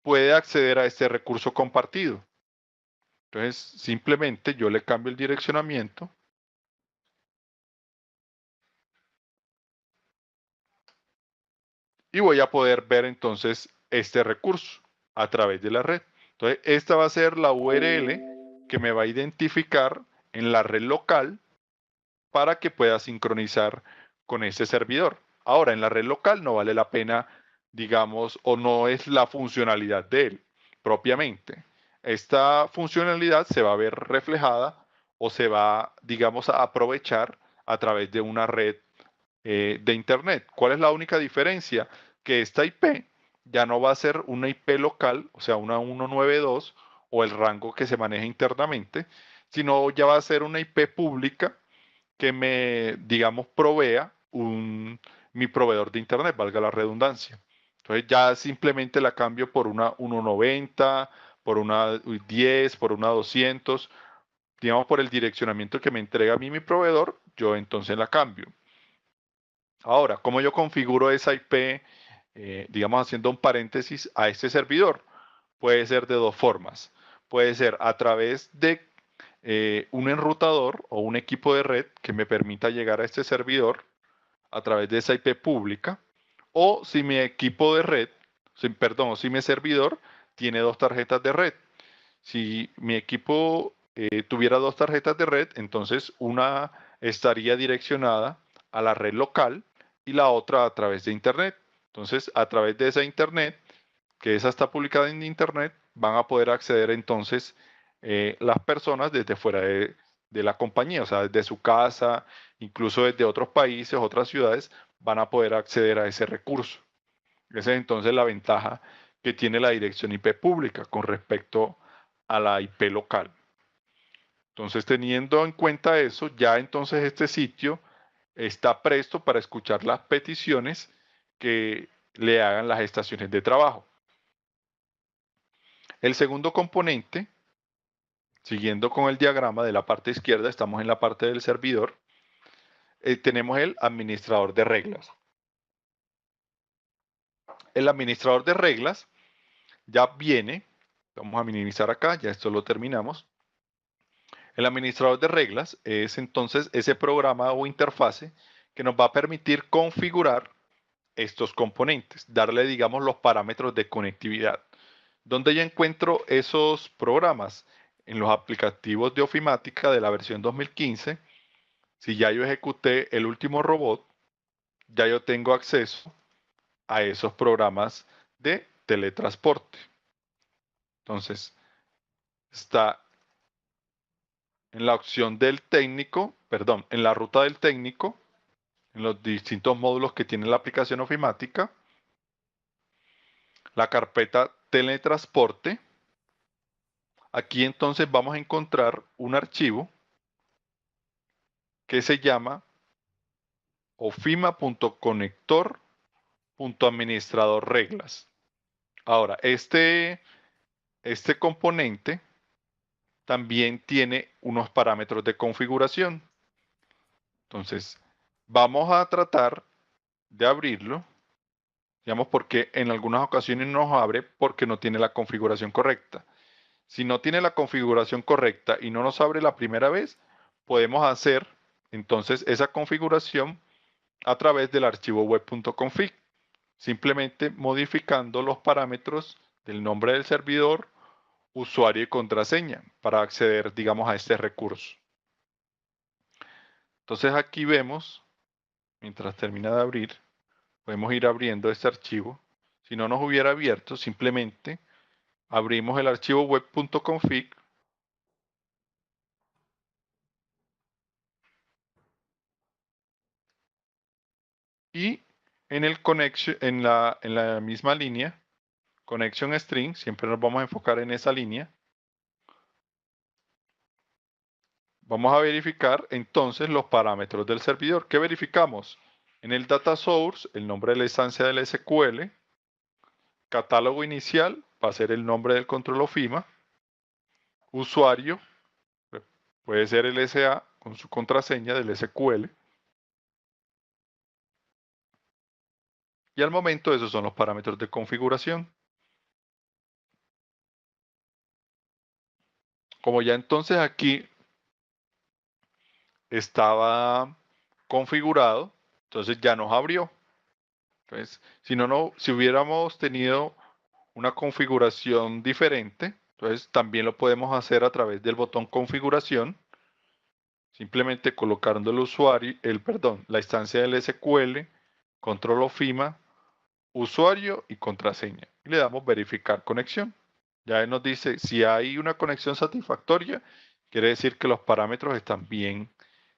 [SPEAKER 1] puede acceder a este recurso compartido. Entonces, simplemente yo le cambio el direccionamiento y voy a poder ver entonces este recurso a través de la red. Entonces, esta va a ser la URL que me va a identificar en la red local para que pueda sincronizar con ese servidor. Ahora, en la red local no vale la pena, digamos, o no es la funcionalidad de él propiamente. Esta funcionalidad se va a ver reflejada o se va, digamos, a aprovechar a través de una red de Internet. ¿Cuál es la única diferencia? Que esta IP ya no va a ser una IP local, o sea, una 192 o el rango que se maneja internamente, sino ya va a ser una IP pública que me, digamos, provea mi proveedor de Internet, valga la redundancia. Entonces ya simplemente la cambio por una 190, por una 10, por una 200, digamos, por el direccionamiento que me entrega a mí mi proveedor, yo entonces la cambio. Ahora, ¿cómo yo configuro esa IP, digamos, haciendo un paréntesis a este servidor? Puede ser de dos formas. Puede ser a través de un enrutador o un equipo de red que me permita llegar a este servidor a través de esa IP pública, o si mi equipo de red, perdón, si mi servidor tiene dos tarjetas de red. Si mi equipo tuviera dos tarjetas de red, entonces una estaría direccionada a la red local y la otra a través de Internet. Entonces, a través de esa Internet, que esa está publicada en Internet, van a poder acceder entonces las personas desde fuera de la compañía, o sea, desde su casa, incluso desde otros países, otras ciudades, van a poder acceder a ese recurso. Esa es entonces la ventaja que tiene la dirección IP pública con respecto a la IP local. Entonces, teniendo en cuenta eso, ya entonces este sitio está presto para escuchar las peticiones que le hagan las estaciones de trabajo. El segundo componente, siguiendo con el diagrama de la parte izquierda, estamos en la parte del servidor, tenemos el administrador de reglas. El administrador de reglas ya viene, vamos a minimizar acá, ya esto lo terminamos. El administrador de reglas es entonces ese programa o interfase que nos va a permitir configurar estos componentes, darle, digamos, los parámetros de conectividad. ¿Dónde yo encuentro esos programas? En los aplicativos de ofimática de la versión 2015. Si ya yo ejecuté el último robot, ya yo tengo acceso a esos programas de teletransporte. Entonces, está en la opción del técnico, perdón, en la ruta del técnico, en los distintos módulos que tiene la aplicación ofimática, la carpeta teletransporte. Aquí entonces vamos a encontrar un archivo que se llama ofima.conector.administrador reglas. Ahora, este componente también tiene unos parámetros de configuración. Entonces, vamos a tratar de abrirlo, digamos, porque en algunas ocasiones nos abre porque no tiene la configuración correcta. Si no tiene la configuración correcta y no nos abre la primera vez, podemos hacer entonces esa configuración a través del archivo web.config, simplemente modificando los parámetros del nombre del servidor, usuario y contraseña para acceder, digamos, a este recurso. Entonces aquí vemos, mientras termina de abrir, podemos ir abriendo este archivo. Si no nos hubiera abierto, simplemente abrimos el archivo web.config y en el connection, en la misma línea, connection string, siempre nos vamos a enfocar en esa línea. Vamos a verificar entonces los parámetros del servidor. ¿Qué verificamos? En el data source, el nombre de la instancia del SQL, catálogo inicial va a ser el nombre del control OFIMA, usuario, puede ser el SA con su contraseña del SQL. Y al momento esos son los parámetros de configuración. Como ya entonces aquí estaba configurado, entonces ya nos abrió. Entonces, si hubiéramos tenido una configuración diferente, entonces también lo podemos hacer a través del botón configuración, simplemente colocando el usuario, la instancia del SQL, control o FIMA, usuario y contraseña. Y le damos verificar conexión. Ya él nos dice si hay una conexión satisfactoria, quiere decir que los parámetros están bien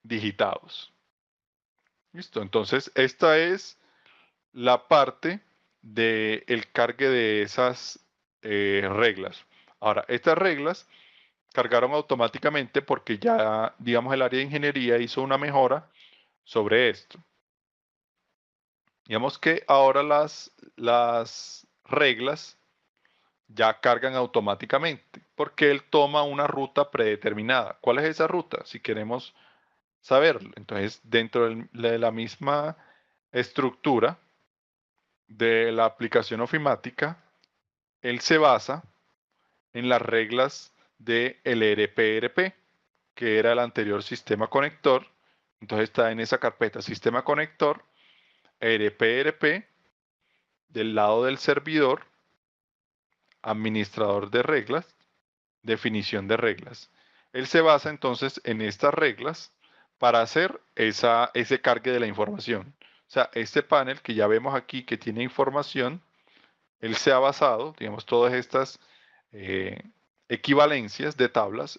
[SPEAKER 1] digitados. Listo, entonces esta es la parte del cargue de esas reglas. Ahora, estas reglas cargaron automáticamente porque ya, digamos, el área de ingeniería hizo una mejora sobre esto. Digamos que ahora las reglas ya cargan automáticamente porque él toma una ruta predeterminada. ¿Cuál es esa ruta? Si queremos saberlo. Entonces, dentro de la misma estructura de la aplicación ofimática, él se basa en las reglas del RPRP, que era el anterior sistema conector. Entonces está en esa carpeta sistema conector, RPRP, del lado del servidor, administrador de reglas, definición de reglas. Él se basa entonces en estas reglas para hacer ese cargue de la información. O sea, este panel que ya vemos aquí que tiene información, él se ha basado, digamos, todas estas equivalencias de tablas,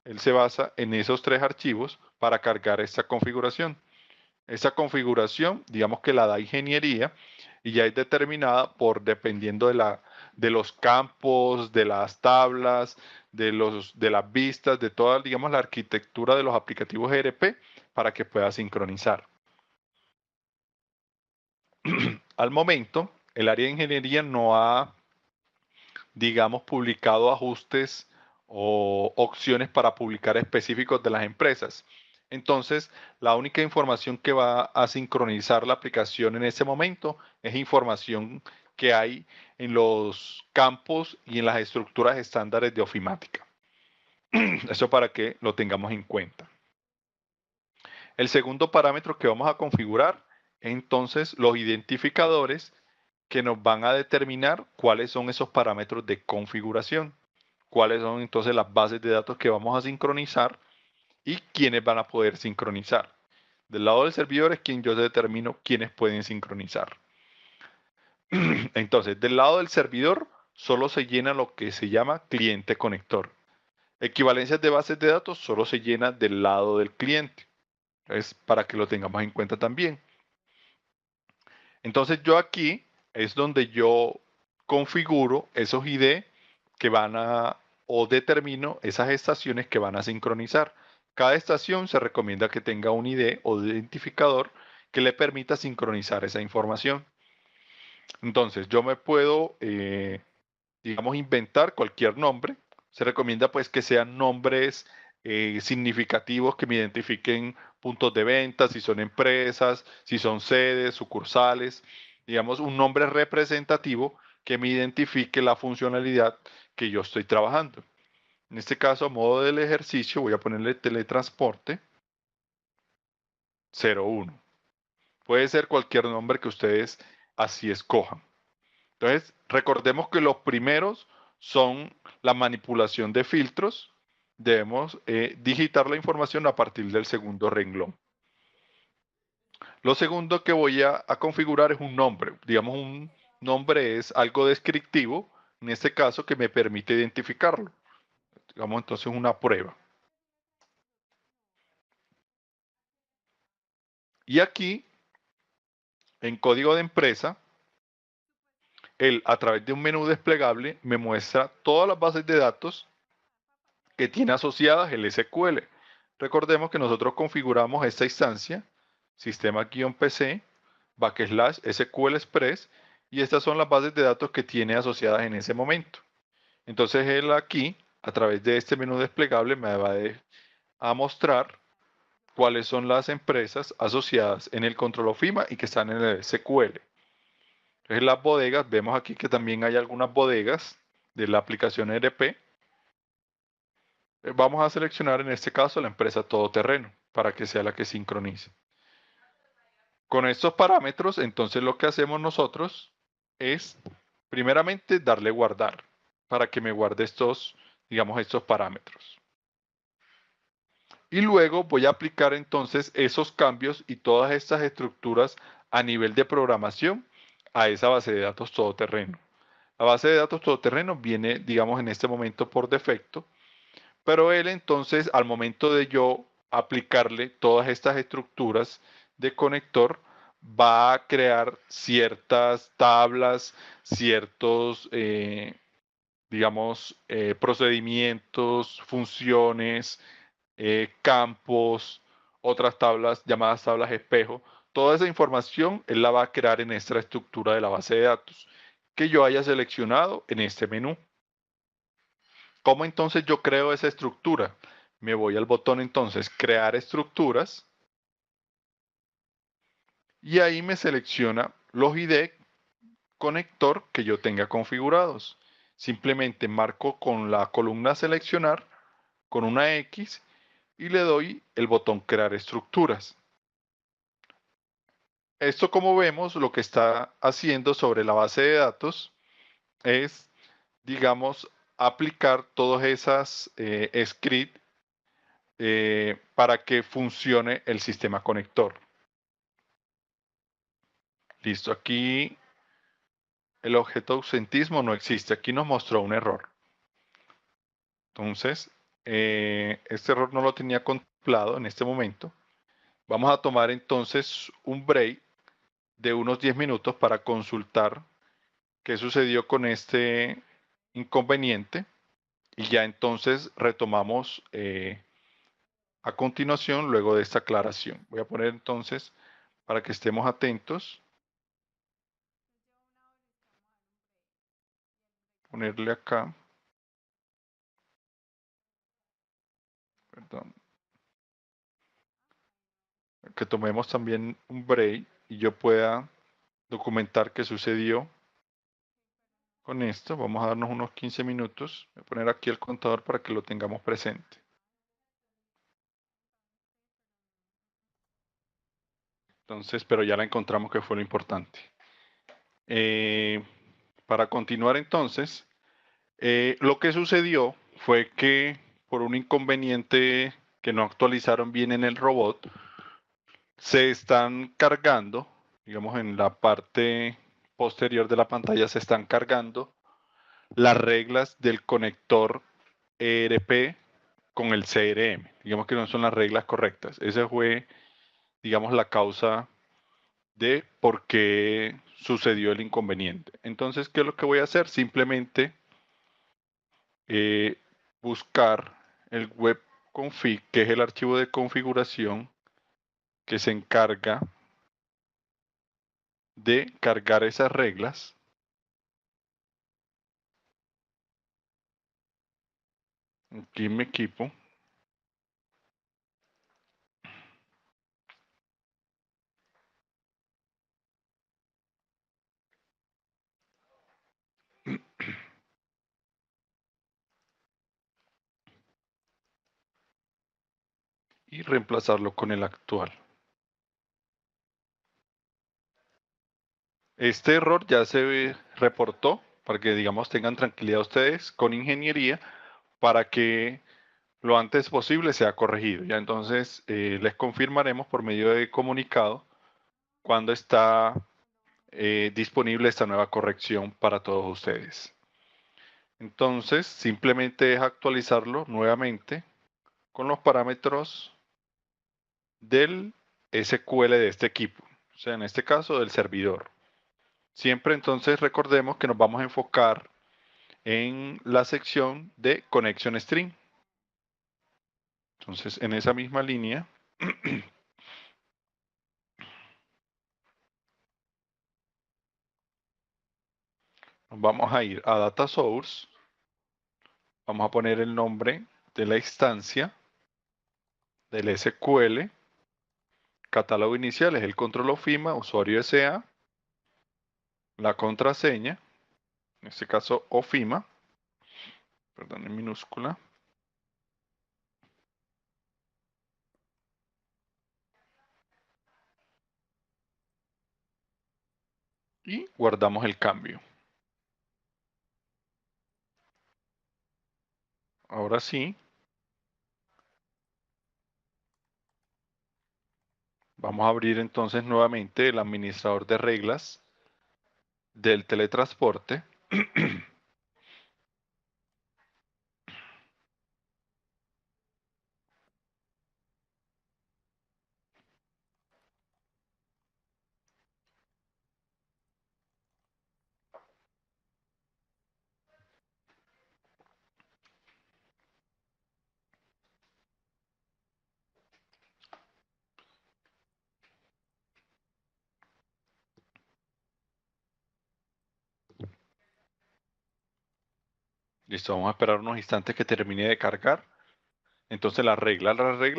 [SPEAKER 1] él se basa en esos tres archivos para cargar esta configuración. Esa configuración, digamos que la da ingeniería y ya es determinada dependiendo de los campos, de las tablas, de las vistas, de toda, digamos, la arquitectura de los aplicativos ERP para que pueda sincronizar. Al momento, el área de ingeniería no ha, digamos, publicado ajustes o opciones para publicar específicos de las empresas. Entonces, la única información que va a sincronizar la aplicación en ese momento es información que hay en los campos y en las estructuras estándares de ofimática. Eso para que lo tengamos en cuenta. El segundo parámetro que vamos a configurar es entonces los identificadores que nos van a determinar cuáles son esos parámetros de configuración, cuáles son entonces las bases de datos que vamos a sincronizar y quiénes van a poder sincronizar. Del lado del servidor es quien yo determino quiénes pueden sincronizar. Entonces, del lado del servidor solo se llena lo que se llama cliente conector. Equivalencias de bases de datos solo se llena del lado del cliente. Es para que lo tengamos en cuenta también. Entonces yo aquí es donde yo configuro esos ID que van o determino esas estaciones que van a sincronizar. Cada estación se recomienda que tenga un ID o identificador que le permita sincronizar esa información. Entonces yo me puedo, digamos, inventar cualquier nombre. Se recomienda pues que sean nombres significativos que me identifiquen puntos de venta, si son empresas, si son sedes, sucursales, digamos, un nombre representativo que me identifique la funcionalidad que yo estoy trabajando. En este caso, a modo del ejercicio, voy a ponerle teletransporte 01. Puede ser cualquier nombre que ustedes así escojan. Entonces, recordemos que los primeros son la manipulación de filtros. Debemos digitar la información a partir del segundo renglón. Lo segundo que voy a configurar es un nombre. Digamos, un nombre es algo descriptivo, en este caso que me permite identificarlo. Digamos entonces una prueba. Y aquí, en código de empresa, él a través de un menú desplegable me muestra todas las bases de datos que tiene asociadas el SQL. Recordemos que nosotros configuramos esta instancia, sistema-pc, /SQL Express, y estas son las bases de datos que tiene asociadas en ese momento. Entonces él aquí a través de este menú desplegable me va a mostrar cuáles son las empresas asociadas en el control of IMA y que están en el SQL. Entonces las bodegas, vemos aquí que también hay algunas bodegas de la aplicación ERP. Vamos a seleccionar en este caso la empresa todoterreno para que sea la que sincronice. Con estos parámetros, entonces lo que hacemos nosotros es, primeramente, darle guardar para que me guarde estos, digamos, estos parámetros. Y luego voy a aplicar entonces esos cambios y todas estas estructuras a nivel de programación a esa base de datos todoterreno. La base de datos todoterreno viene, digamos, en este momento por defecto, pero él entonces, al momento de yo aplicarle todas estas estructuras de conector, va a crear ciertas tablas, ciertos, digamos, procedimientos, funciones, campos, otras tablas llamadas tablas espejo. Toda esa información él la va a crear en esta estructura de la base de datos que yo haya seleccionado en este menú. ¿Cómo entonces yo creo esa estructura? Me voy al botón entonces crear estructuras y ahí me selecciona los ID conector que yo tenga configurados. Simplemente marco con la columna seleccionar con una X y le doy el botón crear estructuras. Esto, como vemos, lo que está haciendo sobre la base de datos es, digamos, aplicar todas esas scripts para que funcione el sistema conector. Listo, aquí el objeto ausentismo no existe, aquí nos mostró un error. Entonces, este error no lo tenía contemplado en este momento. Vamos a tomar entonces un break de unos 10 minutos para consultar qué sucedió con este inconveniente y ya entonces retomamos a continuación luego de esta aclaración. Voy a poner entonces para que estemos atentos, ponerle acá, perdón, que tomemos también un break y yo pueda documentar qué sucedió con esto. Vamos a darnos unos 15 minutos. Voy a poner aquí el contador para que lo tengamos presente. Entonces, pero ya la encontramos, que fue lo importante. Para continuar entonces, lo que sucedió fue que por un inconveniente que no actualizaron bien en el robot, se están cargando, digamos en la parte posterior de la pantalla se están cargando las reglas del conector ERP con el CRM. Digamos que no son las reglas correctas. Esa fue, digamos, la causa de por qué sucedió el inconveniente. Entonces, ¿qué es lo que voy a hacer? Simplemente buscar el webconfig, que es el archivo de configuración que se encarga de cargar esas reglas. Aquí en mi equipo. Y reemplazarlo con el actual. Este error ya se reportó para que, digamos, tengan tranquilidad ustedes con ingeniería para que lo antes posible sea corregido. Ya entonces les confirmaremos por medio de comunicado cuando está disponible esta nueva corrección para todos ustedes. Entonces, simplemente es actualizarlo nuevamente con los parámetros del SQL de este equipo, o sea, en este caso del servidor. Siempre entonces recordemos que nos vamos a enfocar en la sección de Connection String. Entonces, en esa misma línea, vamos a ir a Data Source vamos a poner el nombre de la instancia del SQL. Catálogo inicial es el control OFIMA, usuario SA, la contraseña, en este caso OFIMA, perdón, en minúscula. Y guardamos el cambio. Ahora sí, vamos a abrir entonces nuevamente el administrador de reglas del teletransporte. Listo, vamos a esperar unos instantes que termine de cargar. Entonces las reglas,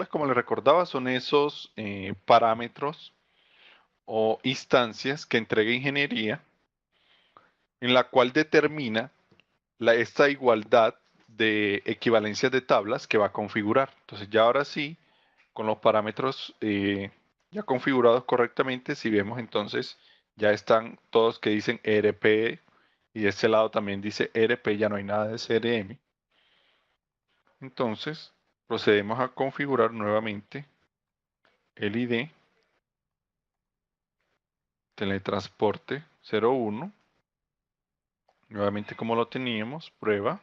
[SPEAKER 1] como les recordaba, son esos parámetros o instancias que entrega ingeniería en la cual determina esta igualdad de equivalencias de tablas que va a configurar. Entonces ya ahora sí, con los parámetros ya configurados correctamente, si vemos entonces ya están todos que dicen ERP y de este lado también dice ERP, ya no hay nada de CRM. Entonces procedemos a configurar nuevamente el ID teletransporte 01, nuevamente como lo teníamos, prueba,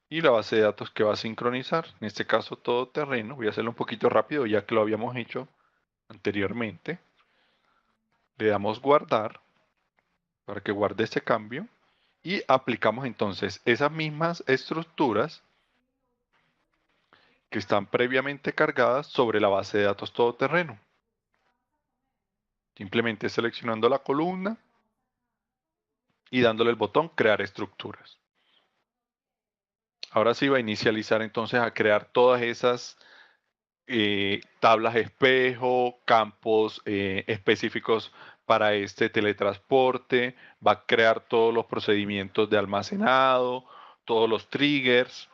[SPEAKER 1] y la base de datos que va a sincronizar, en este caso todoterreno. Voy a hacerlo un poquito rápido ya que lo habíamos hecho anteriormente. Le damos guardar para que guarde este cambio y aplicamos entonces esas mismas estructuras que están previamente cargadas sobre la base de datos todoterreno. Simplemente seleccionando la columna y dándole el botón crear estructuras. Ahora sí va a inicializar entonces a crear todas esas tablas espejo, campos específicos para este teletransporte, va a crear todos los procedimientos de almacenado, todos los triggers,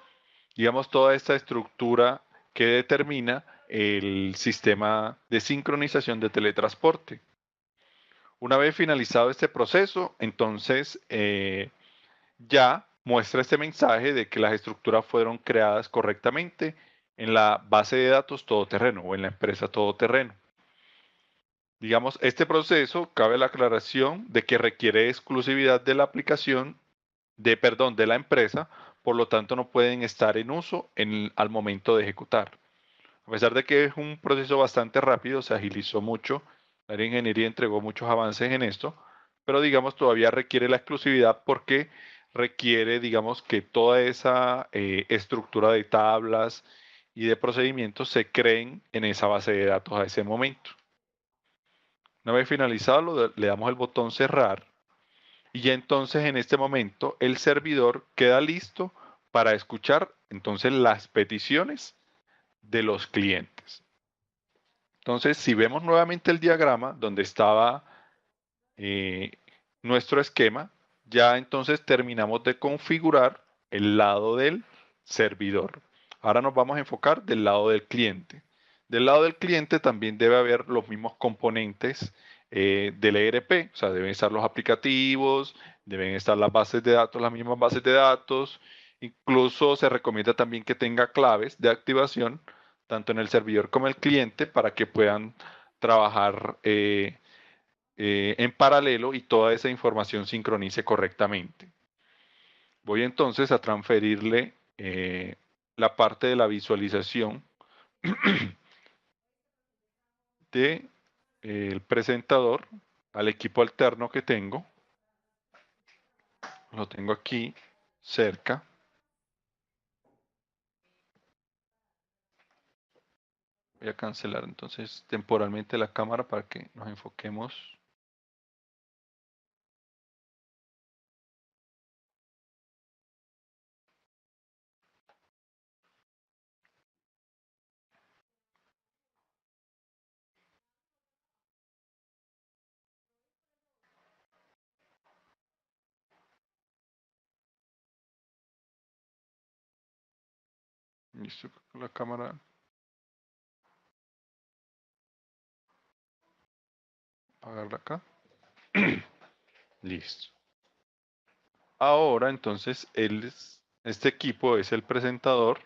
[SPEAKER 1] digamos toda esta estructura que determina el sistema de sincronización de teletransporte. Una vez finalizado este proceso, entonces ya muestra este mensaje de que las estructuras fueron creadas correctamente en la base de datos todoterreno o en la empresa todoterreno. Digamos, este proceso cabe la aclaración de que requiere exclusividad de la aplicación, de la empresa, por lo tanto no pueden estar en uso al momento de ejecutar. A pesar de que es un proceso bastante rápido, se agilizó mucho, la área de ingeniería entregó muchos avances en esto, pero digamos todavía requiere la exclusividad porque requiere, digamos, que toda esa estructura de tablas y de procedimientos se creen en esa base de datos a ese momento. Una vez finalizado, le damos el botón cerrar y ya entonces en este momento el servidor queda listo para escuchar entonces las peticiones de los clientes. Entonces, si vemos nuevamente el diagrama donde estaba nuestro esquema, ya entonces terminamos de configurar el lado del servidor. Ahora nos vamos a enfocar del lado del cliente. Del lado del cliente también debe haber los mismos componentes del ERP, o sea, deben estar los aplicativos, deben estar las bases de datos, las mismas bases de datos. Incluso se recomienda también que tenga claves de activación, tanto en el servidor como el cliente, para que puedan trabajar en paralelo y toda esa información sincronice correctamente. Voy entonces a transferirle la parte de la visualización del presentador al equipo alterno que tengo. Lo tengo aquí cerca. Voy a cancelar entonces temporalmente la cámara para que nos enfoquemos. Listo, la cámara. Apagarla acá. Listo. Ahora entonces este equipo es el presentador.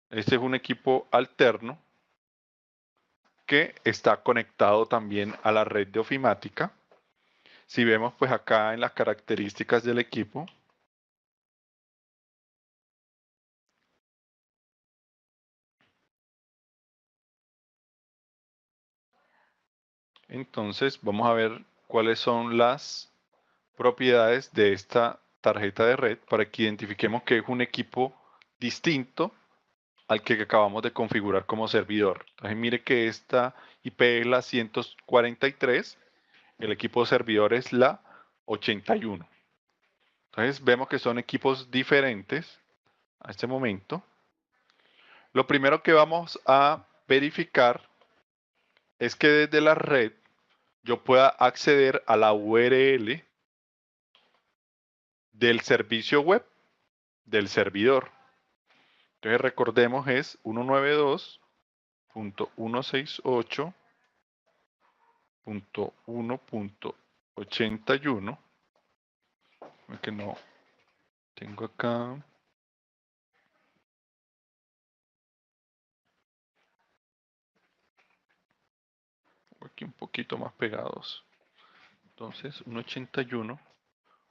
[SPEAKER 1] Este es un equipo alterno que está conectado también a la red de ofimática. Si vemos pues acá en las características del equipo, entonces vamos a ver cuáles son las propiedades de esta tarjeta de red para que identifiquemos que es un equipo distinto al que acabamos de configurar como servidor. Entonces mire que esta IP es la 143, el equipo servidor es la 81. Entonces vemos que son equipos diferentes a este momento. Lo primero que vamos a verificar es que desde la red yo pueda acceder a la URL del servicio web del servidor. Entonces recordemos es 192.168.1.81. Que no tengo acá. Aquí un poquito más pegados. Entonces 181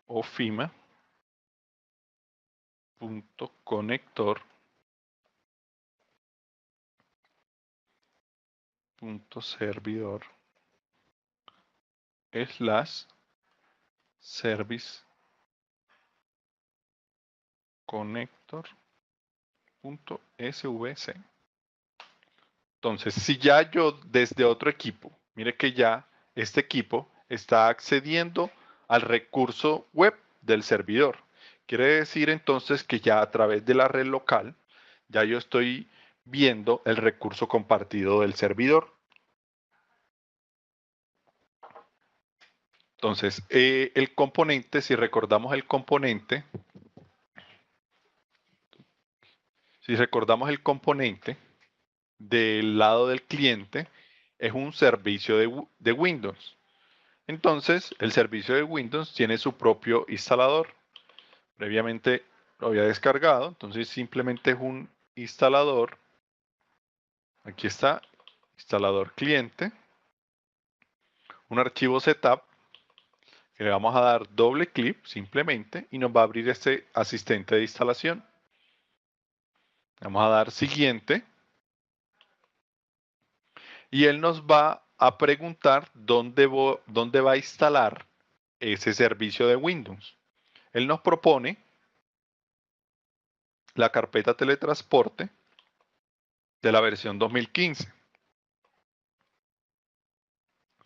[SPEAKER 1] ofima.conector.servidor /service connector.svc. Entonces, si ya yo desde otro equipo, mire que ya este equipo está accediendo al recurso web del servidor. Quiere decir entonces que ya a través de la red local, ya yo estoy viendo el recurso compartido del servidor. Entonces, el componente, si recordamos el componente, del lado del cliente, es un servicio de Windows. Entonces, el servicio de Windows tiene su propio instalador. Previamente lo había descargado, entonces simplemente es un instalador. Aquí está, instalador cliente. Un archivo setup que le vamos a dar doble clic simplemente y nos va a abrir este asistente de instalación. Vamos a dar siguiente. Y él nos va a preguntar dónde va a instalar ese servicio de Windows. Él nos propone la carpeta teletransporte de la versión 2015.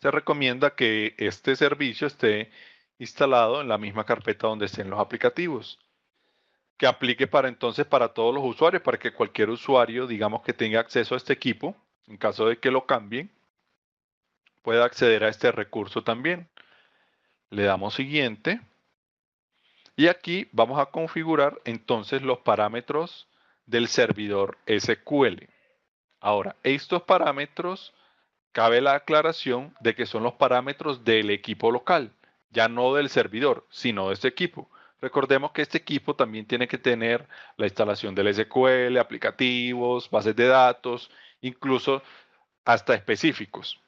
[SPEAKER 1] Se recomienda que este servicio esté instalado en la misma carpeta donde estén los aplicativos. Que aplique para todos los usuarios, para que cualquier usuario, digamos que tenga acceso a este equipo, en caso de que lo cambien, pueda acceder a este recurso también. Le damos siguiente. Y aquí vamos a configurar entonces los parámetros del servidor SQL. Ahora, estos parámetros, cabe la aclaración de que son los parámetros del equipo local, ya no del servidor, sino de este equipo. Recordemos que este equipo también tiene que tener la instalación del SQL, aplicativos, bases de datos, incluso hasta específicos.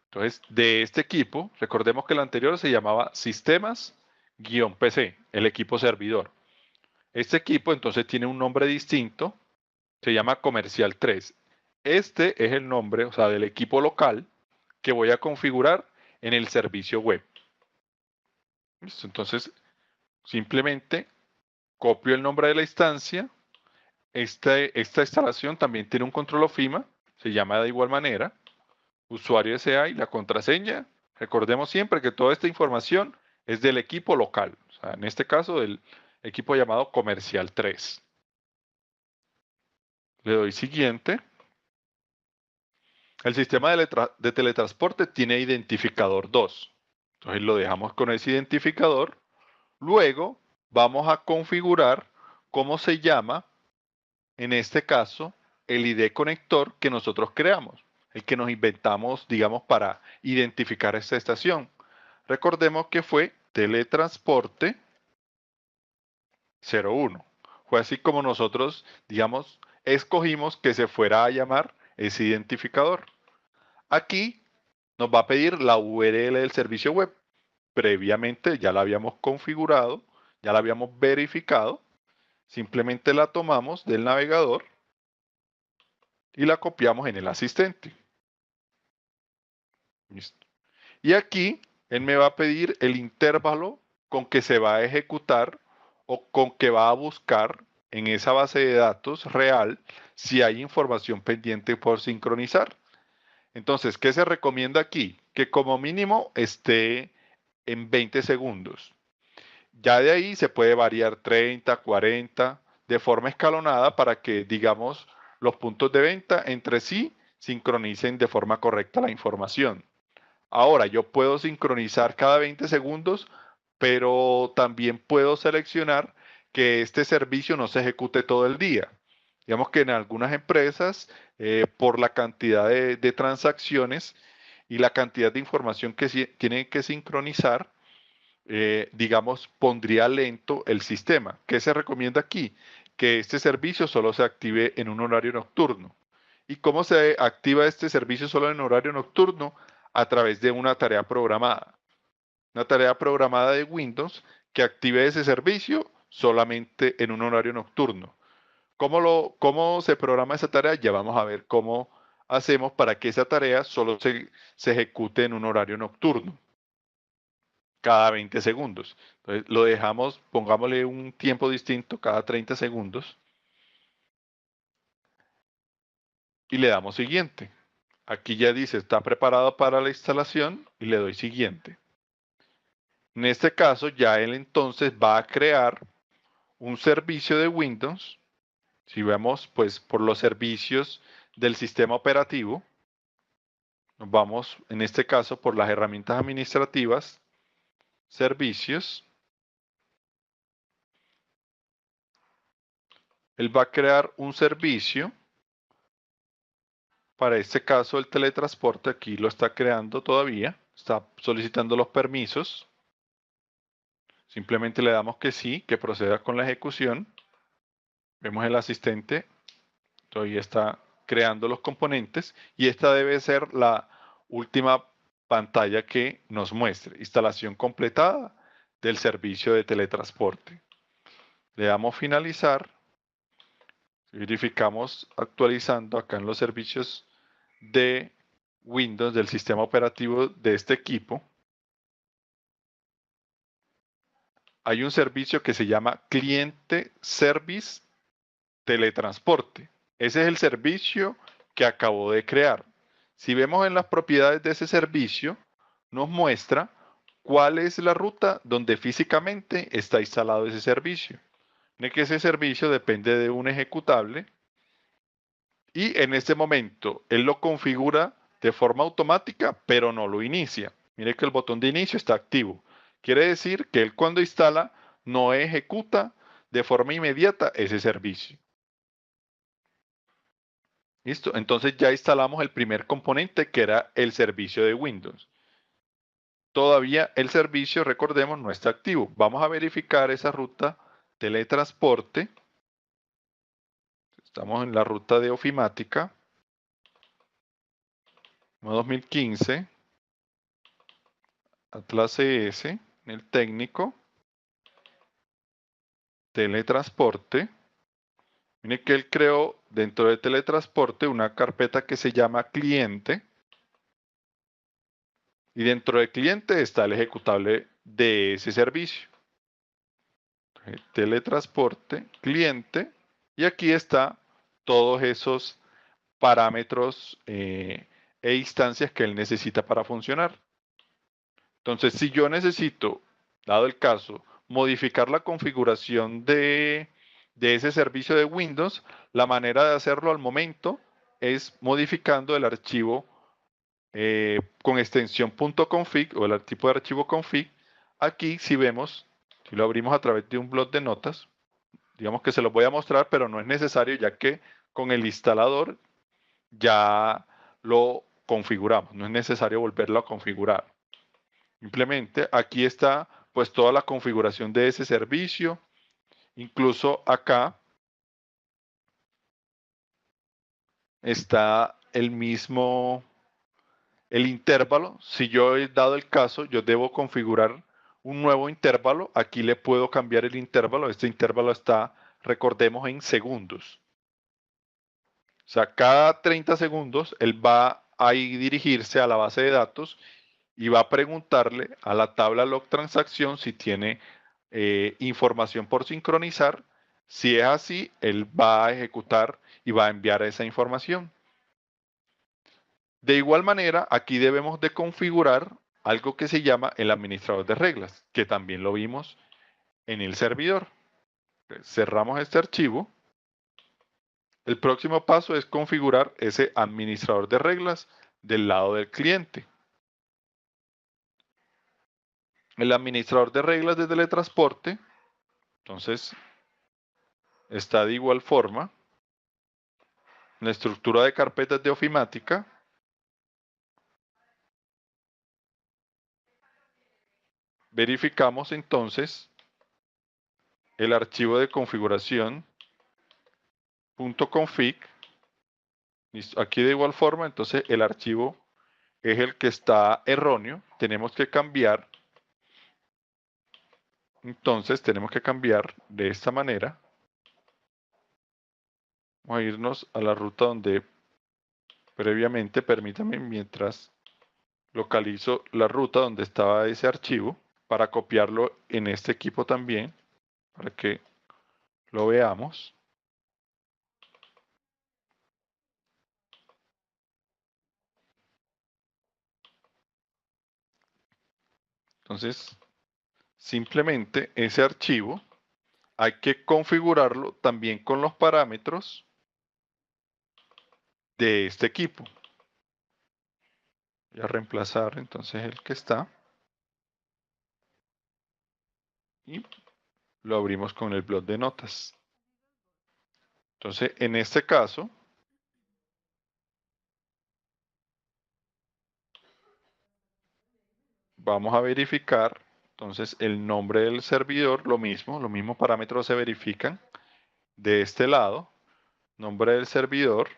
[SPEAKER 1] Entonces, de este equipo, recordemos que el anterior se llamaba sistemas-PC, el equipo servidor. Este equipo entonces tiene un nombre distinto, se llama Comercial 3. Este es el nombre, o sea, del equipo local que voy a configurar en el servicio web. ¿Listo? Entonces, simplemente copio el nombre de la instancia. Esta instalación también tiene un control OFIMA, se llama de igual manera, usuario SA y la contraseña. Recordemos siempre que toda esta información es del equipo local, o sea, en este caso del equipo llamado Comercial 3. Le doy siguiente. El sistema de teletransporte tiene identificador 2. Entonces lo dejamos con ese identificador. Luego vamos a configurar cómo se llama en este caso, el ID conector que nosotros creamos, el que nos inventamos, digamos, para identificar esta estación. Recordemos que fue Teletransporte 01. Fue así como nosotros, digamos, escogimos que se fuera a llamar ese identificador. Aquí nos va a pedir la URL del servicio web. Previamente ya la habíamos configurado, ya la habíamos verificado. Simplemente la tomamos del navegador y la copiamos en el asistente. Listo. Y aquí él me va a pedir el intervalo con que se va a ejecutar o con que va a buscar en esa base de datos real si hay información pendiente por sincronizar. Entonces, ¿qué se recomienda aquí? Que como mínimo esté en 20 segundos. Ya de ahí se puede variar 30, 40, de forma escalonada para que, digamos, los puntos de venta entre sí sincronicen de forma correcta la información. Ahora, yo puedo sincronizar cada 20 segundos, pero también puedo seleccionar que este servicio no se ejecute todo el día. Digamos que en algunas empresas, por la cantidad de transacciones y la cantidad de información que tienen que sincronizar, digamos, pondría lento el sistema. ¿Qué se recomienda aquí? Que este servicio solo se active en un horario nocturno. ¿Y cómo se activa este servicio solo en horario nocturno? A través de una tarea programada. Una tarea programada de Windows que active ese servicio solamente en un horario nocturno. ¿Cómo se programa esa tarea? Ya vamos a ver cómo hacemos para que esa tarea solo se ejecute en un horario nocturno, cada 20 segundos. Entonces lo dejamos, pongámosle un tiempo distinto cada 30 segundos y le damos siguiente. Aquí ya dice, está preparado para la instalación y le doy siguiente. En este caso, ya él entonces va a crear un servicio de Windows. Si vemos, pues, por los servicios del sistema operativo, nos vamos, en este caso, por las herramientas administrativas, servicios. Él va a crear un servicio. Para este caso, el teletransporte aquí lo está creando todavía. Está solicitando los permisos. Simplemente le damos que sí, que proceda con la ejecución. Vemos el asistente. Todavía está creando los componentes. Y esta debe ser la última pantalla que nos muestre. Instalación completada del servicio de teletransporte. Le damos finalizar. Verificamos actualizando acá en los servicios de Windows del sistema operativo de este equipo. Hay un servicio que se llama Cliente Service Teletransporte. Ese es el servicio que acabo de crear. Si vemos en las propiedades de ese servicio, nos muestra cuál es la ruta donde físicamente está instalado ese servicio. Mire que ese servicio depende de un ejecutable y en este momento él lo configura de forma automática, pero no lo inicia. Mire que el botón de inicio está activo. Quiere decir que él cuando instala no ejecuta de forma inmediata ese servicio. ¿Listo? Entonces ya instalamos el primer componente que era el servicio de Windows. Todavía el servicio, recordemos, no está activo. Vamos a verificar esa ruta teletransporte. Estamos en la ruta de ofimática. 2015. Atlas CS, en el técnico. Teletransporte. Mire que él creó dentro de teletransporte una carpeta que se llama cliente. Y dentro de cliente está el ejecutable de ese servicio. Teletransporte, cliente. Y aquí está todos esos parámetros e instancias que él necesita para funcionar. Entonces, si yo necesito, dado el caso, modificar la configuración de ese servicio de Windows, la manera de hacerlo al momento es modificando el archivo con extensión .config o el tipo de archivo config. Aquí si vemos, si lo abrimos a través de un bloc de notas, digamos que se los voy a mostrar, pero no es necesario ya que con el instalador ya lo configuramos. No es necesario volverlo a configurar. Simplemente aquí está pues toda la configuración de ese servicio. Incluso acá está el intervalo. Si yo he dado el caso, yo debo configurar un nuevo intervalo. Aquí le puedo cambiar el intervalo. Este intervalo está, recordemos, en segundos. O sea, cada 30 segundos él va a dirigirse a la base de datos y va a preguntarle a la tabla log transacción si tiene información por sincronizar. Si es así, él va a ejecutar y va a enviar esa información. De igual manera, aquí debemos de configurar algo que se llama el administrador de reglas, que también lo vimos en el servidor. Cerramos este archivo. El próximo paso es configurar ese administrador de reglas del lado del cliente. El administrador de reglas de teletransporte, entonces, está de igual forma. La estructura de carpetas de ofimática. Verificamos entonces el archivo de configuración .config. Aquí de igual forma, entonces el archivo es el que está erróneo. Tenemos que cambiar. Entonces tenemos que cambiar de esta manera. Vamos a irnos a la ruta donde previamente, permítame mientras localizo la ruta donde estaba ese archivo para copiarlo en este equipo también, para que lo veamos. Entonces, simplemente ese archivo hay que configurarlo también con los parámetros de este equipo. Voy a reemplazar entonces el que está y lo abrimos con el bloc de notas. Entonces, en este caso, vamos a verificar entonces el nombre del servidor, los mismos parámetros se verifican de este lado. Nombre del servidor.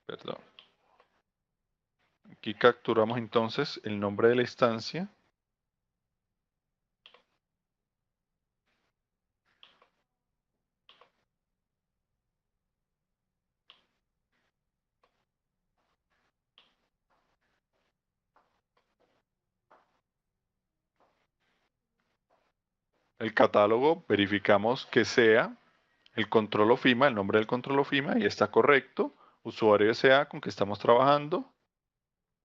[SPEAKER 1] Perdón. Aquí capturamos entonces el nombre de la instancia. El catálogo, verificamos que sea el control OFIMA, el nombre del control OFIMA, y está correcto. Usuario SA con que estamos trabajando.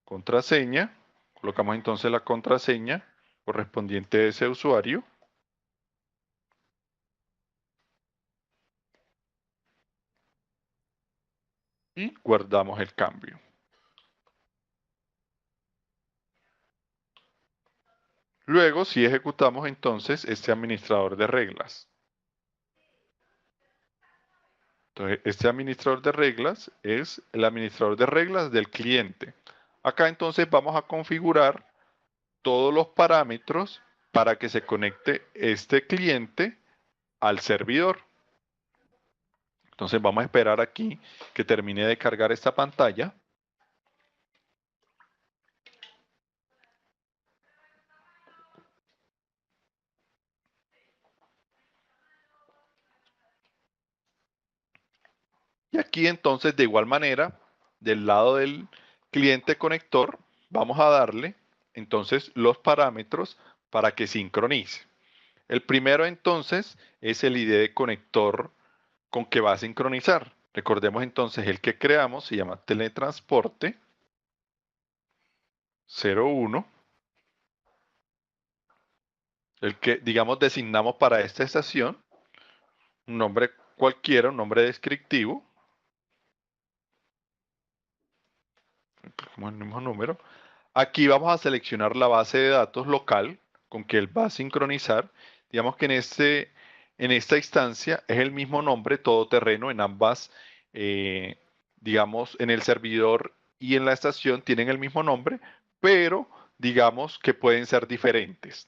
[SPEAKER 1] Contraseña. Colocamos entonces la contraseña correspondiente a ese usuario. Y guardamos el cambio. Luego, si ejecutamos entonces este administrador de reglas. Entonces, este administrador de reglas es el administrador de reglas del cliente. Acá entonces vamos a configurar todos los parámetros para que se conecte este cliente al servidor. Entonces vamos a esperar aquí que termine de cargar esta pantalla. Y aquí entonces de igual manera, del lado del cliente conector, vamos a darle entonces los parámetros para que sincronice. El primero entonces es el ID de conector con que va a sincronizar. Recordemos entonces el que creamos se llama teletransporte 01. El que digamos designamos para esta estación. Un nombre cualquiera, un nombre descriptivo. Como el mismo número. Aquí vamos a seleccionar la base de datos local con que él va a sincronizar. Digamos que en esta instancia es el mismo nombre todoterreno en ambas, digamos, en el servidor y en la estación tienen el mismo nombre, pero digamos que pueden ser diferentes.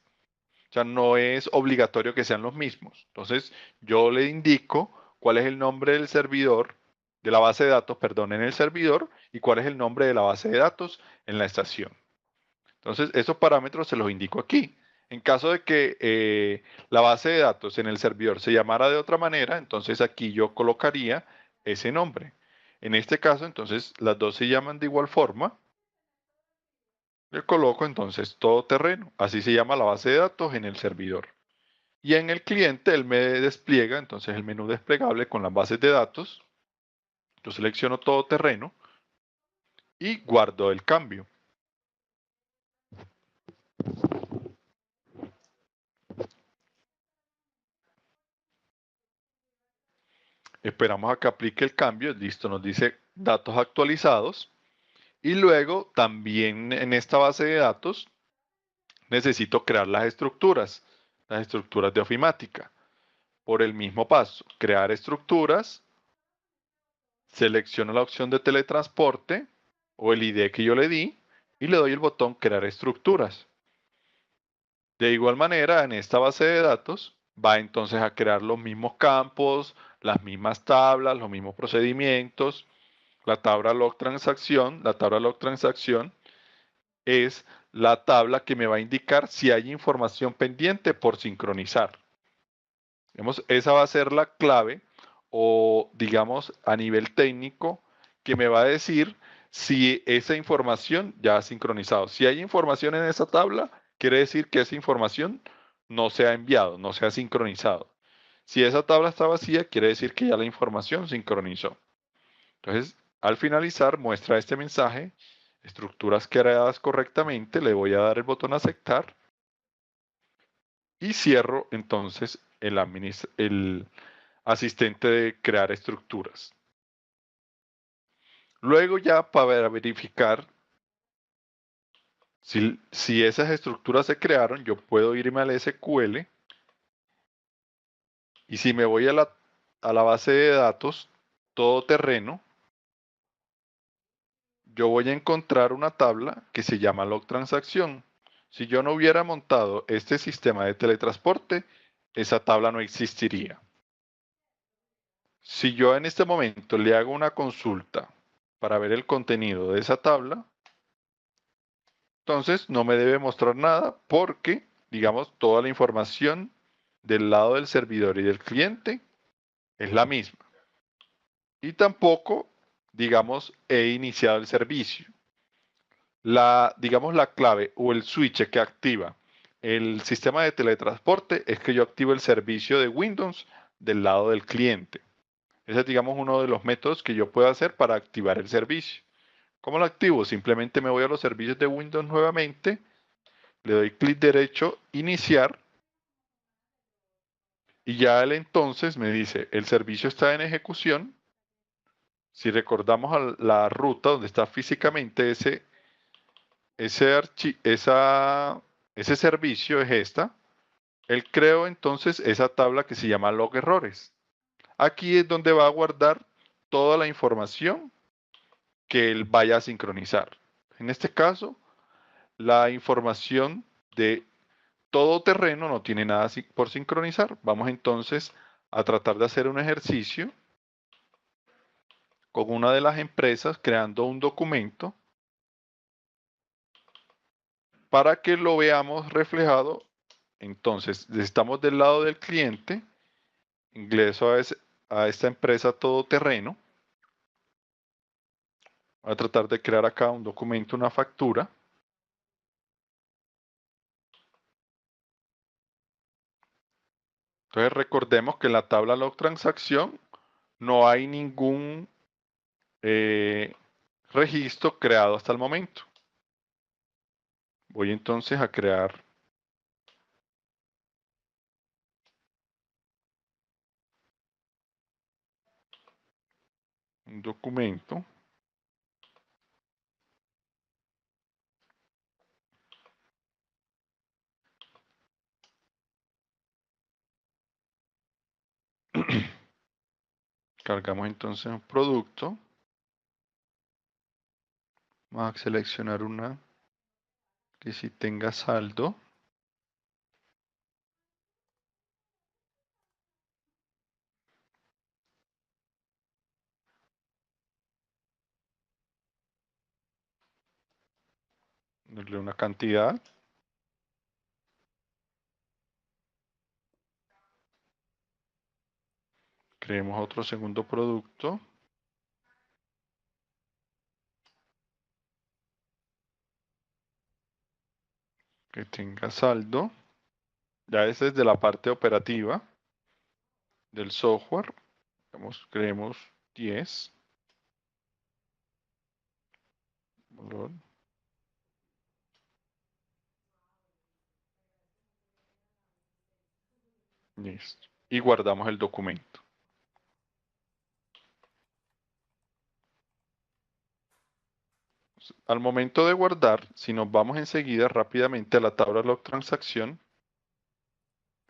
[SPEAKER 1] O sea, no es obligatorio que sean los mismos. Entonces, yo le indico cuál es el nombre del servidor, de la base de datos, perdón, en el servidor y cuál es el nombre de la base de datos en la estación. Entonces, esos parámetros se los indico aquí. En caso de que la base de datos en el servidor se llamara de otra manera, entonces aquí yo colocaría ese nombre. En este caso, entonces, las dos se llaman de igual forma. Le coloco entonces todoterreno. Así se llama la base de datos en el servidor. Y en el cliente él me despliega entonces el menú desplegable con las bases de datos. Yo selecciono todoterreno y guardo el cambio. Esperamos a que aplique el cambio. Listo, nos dice datos actualizados. Y luego también en esta base de datos necesito crear las estructuras de ofimática. Por el mismo paso, crear estructuras, selecciono la opción de teletransporte o el ID que yo le di y le doy el botón crear estructuras. De igual manera, en esta base de datos va entonces a crear los mismos campos, las mismas tablas, los mismos procedimientos. La tabla log transacción es la tabla que me va a indicar si hay información pendiente por sincronizar. Esa va a ser la clave o digamos a nivel técnico que me va a decir si esa información ya ha sincronizado. Si hay información en esa tabla, quiere decir que esa información no se ha enviado, no se ha sincronizado. Si esa tabla está vacía, quiere decir que ya la información sincronizó. Entonces, al finalizar, muestra este mensaje, estructuras creadas correctamente, le voy a dar el botón aceptar y cierro entonces el asistente de crear estructuras. Luego ya para verificar si esas estructuras se crearon, yo puedo irme al SQL y si me voy a la base de datos todoterreno, yo voy a encontrar una tabla que se llama log transacción. Si yo no hubiera montado este sistema de teletransporte, esa tabla no existiría. Si yo en este momento le hago una consulta para ver el contenido de esa tabla, entonces no me debe mostrar nada porque, digamos, toda la información del lado del servidor y del cliente es la misma. Y tampoco, digamos, he iniciado el servicio. Digamos, la clave o el switch que activa el sistema de teletransporte es que yo activo el servicio de Windows del lado del cliente. Ese es, digamos, uno de los métodos que yo puedo hacer para activar el servicio. ¿Cómo lo activo? Simplemente me voy a los servicios de Windows nuevamente, le doy clic derecho, iniciar, y ya él entonces me dice, el servicio está en ejecución. Si recordamos la ruta donde está físicamente ese servicio es esta. Él creó entonces esa tabla que se llama log errores. Aquí es donde va a guardar toda la información que él vaya a sincronizar. En este caso, la información de todo terreno no tiene nada por sincronizar. Vamos entonces a tratar de hacer un ejercicio con una de las empresas creando un documento para que lo veamos reflejado. Entonces, estamos del lado del cliente, ingreso a esta empresa todoterreno. Voy a tratar de crear acá un documento, una factura. Entonces recordemos que en la tabla log transacción no hay ningún registro creado hasta el momento. Voy entonces a crear un documento. Cargamos entonces un producto. Vamos a seleccionar una que sí tenga saldo. Darle una cantidad. Creemos otro segundo producto. Que tenga saldo. Ya ese es de la parte operativa del software. Creemos 10. Valor. Listo. Y guardamos el documento. Al momento de guardar, si nos vamos enseguida rápidamente a la tabla log transacción,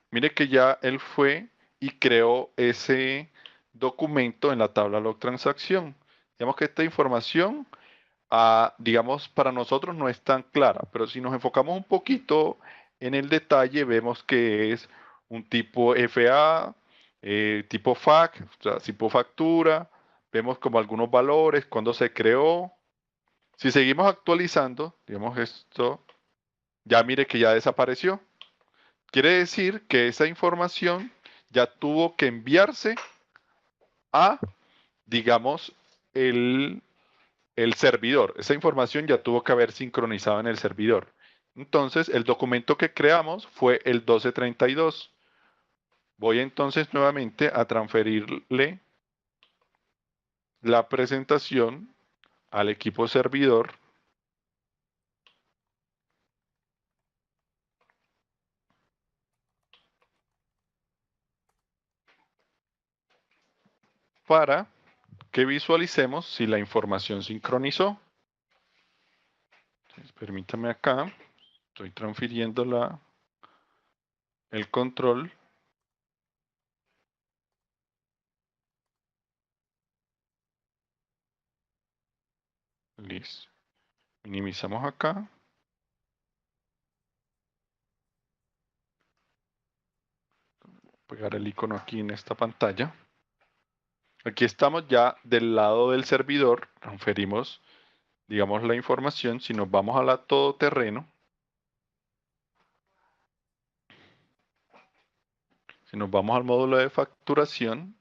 [SPEAKER 1] mire que ya él fue y creó ese documento en la tabla log transacción. Digamos que esta información, digamos, para nosotros no es tan clara, pero si nos enfocamos un poquito en el detalle, vemos que es un tipo FA, tipo FAC, o sea, tipo factura, vemos como algunos valores, cuándo se creó. Si seguimos actualizando, digamos esto, ya mire que ya desapareció. Quiere decir que esa información ya tuvo que enviarse a, digamos, el servidor. Esa información ya tuvo que haber sincronizado en el servidor. Entonces, el documento que creamos fue el 1232. Voy entonces nuevamente a transferirle la presentación al equipo servidor. Para que visualicemos si la información sincronizó. Entonces, permítame acá, estoy transfiriendo el control. Listo. Minimizamos acá. Pegar el icono aquí en esta pantalla. Aquí estamos ya del lado del servidor. Transferimos, digamos, la información. Si nos vamos a la todoterreno, si nos vamos al módulo de facturación,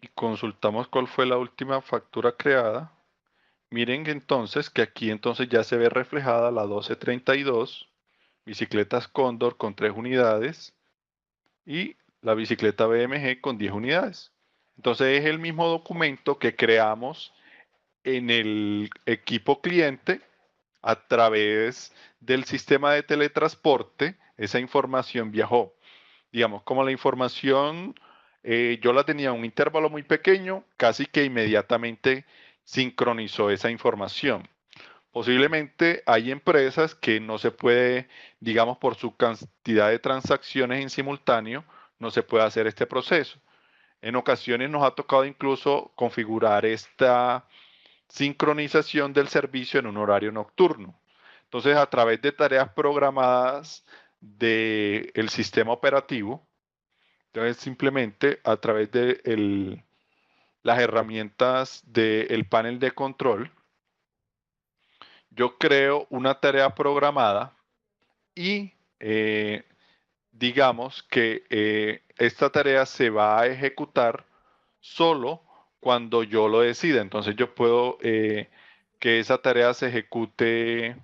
[SPEAKER 1] y consultamos cuál fue la última factura creada, miren que entonces que aquí entonces ya se ve reflejada la 1232, bicicletas Cóndor con 3 unidades y la bicicleta BMG con 10 unidades. Entonces es el mismo documento que creamos en el equipo cliente a través del sistema de teletransporte. Esa información viajó. Digamos, como la información yo la tenía a un intervalo muy pequeño, casi que inmediatamente sincronizó esa información. Posiblemente hay empresas que no se puede, digamos, por su cantidad de transacciones en simultáneo, no se puede hacer este proceso. En ocasiones nos ha tocado incluso configurar esta sincronización del servicio en un horario nocturno. Entonces, a través de tareas programadas del sistema operativo, entonces simplemente a través de las herramientas del panel de control, yo creo una tarea programada y digamos que esta tarea se va a ejecutar solo cuando yo lo decida. Entonces yo puedo que esa tarea se ejecute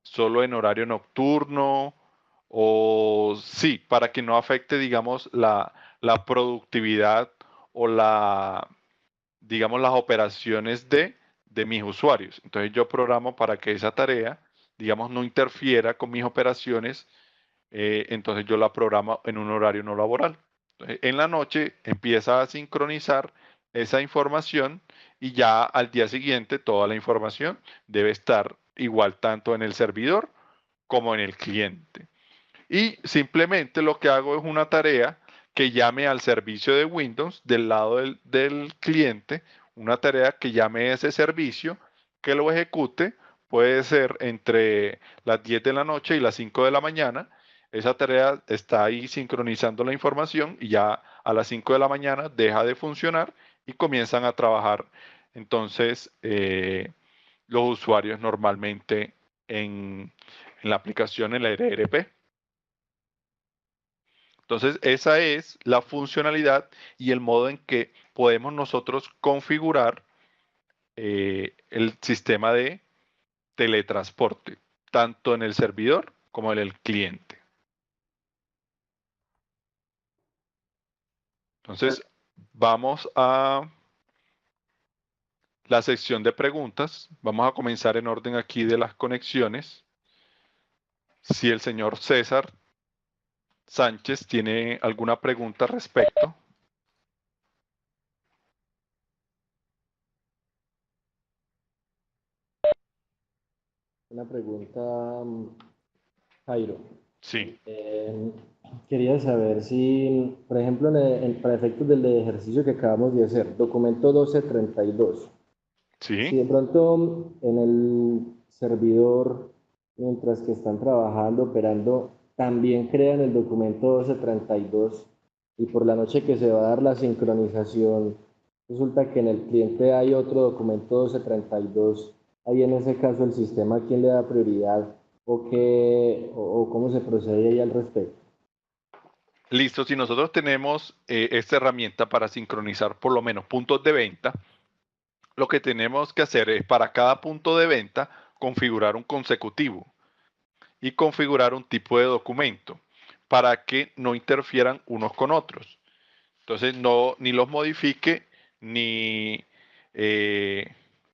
[SPEAKER 1] solo en horario nocturno o sí, para que no afecte, digamos, la productividad o digamos, las operaciones de mis usuarios. Entonces yo programo para que esa tarea, digamos, no interfiera con mis operaciones, entonces yo la programo en un horario no laboral. Entonces, en la noche empieza a sincronizar esa información y ya al día siguiente toda la información debe estar igual tanto en el servidor como en el cliente. Y simplemente lo que hago es una tarea que llame al servicio de Windows del lado del cliente, una tarea que llame a ese servicio, que lo ejecute, puede ser entre las 10 de la noche y las 5 de la mañana. Esa tarea está ahí sincronizando la información y ya a las 5 de la mañana deja de funcionar y comienzan a trabajar. Entonces, los usuarios normalmente en la aplicación, en la ERP. Entonces, esa es la funcionalidad y el modo en que podemos nosotros configurar el sistema de teletransporte, tanto en el servidor como en el cliente. Entonces, vamos a la sección de preguntas. Vamos a comenzar en orden aquí de las conexiones. Si el señor César Sánchez tiene alguna pregunta al respecto.
[SPEAKER 2] Una pregunta, Jairo.
[SPEAKER 1] Sí,
[SPEAKER 2] Quería saber si, por ejemplo, para efectos del ejercicio que acabamos de hacer, documento 1232, si
[SPEAKER 1] sí.
[SPEAKER 2] de pronto en el servidor, mientras que están trabajando, operando, también crean el documento 1232 y por la noche que se va a dar la sincronización, resulta que en el cliente hay otro documento 1232, ahí en ese caso el sistema, ¿a quién le da prioridad o cómo se procede ahí al respecto?
[SPEAKER 1] Listo, si nosotros tenemos esta herramienta para sincronizar por lo menos puntos de venta, lo que tenemos que hacer es para cada punto de venta configurar un consecutivo y configurar un tipo de documento para que no interfieran unos con otros. Entonces, no, ni los modifique ni eh,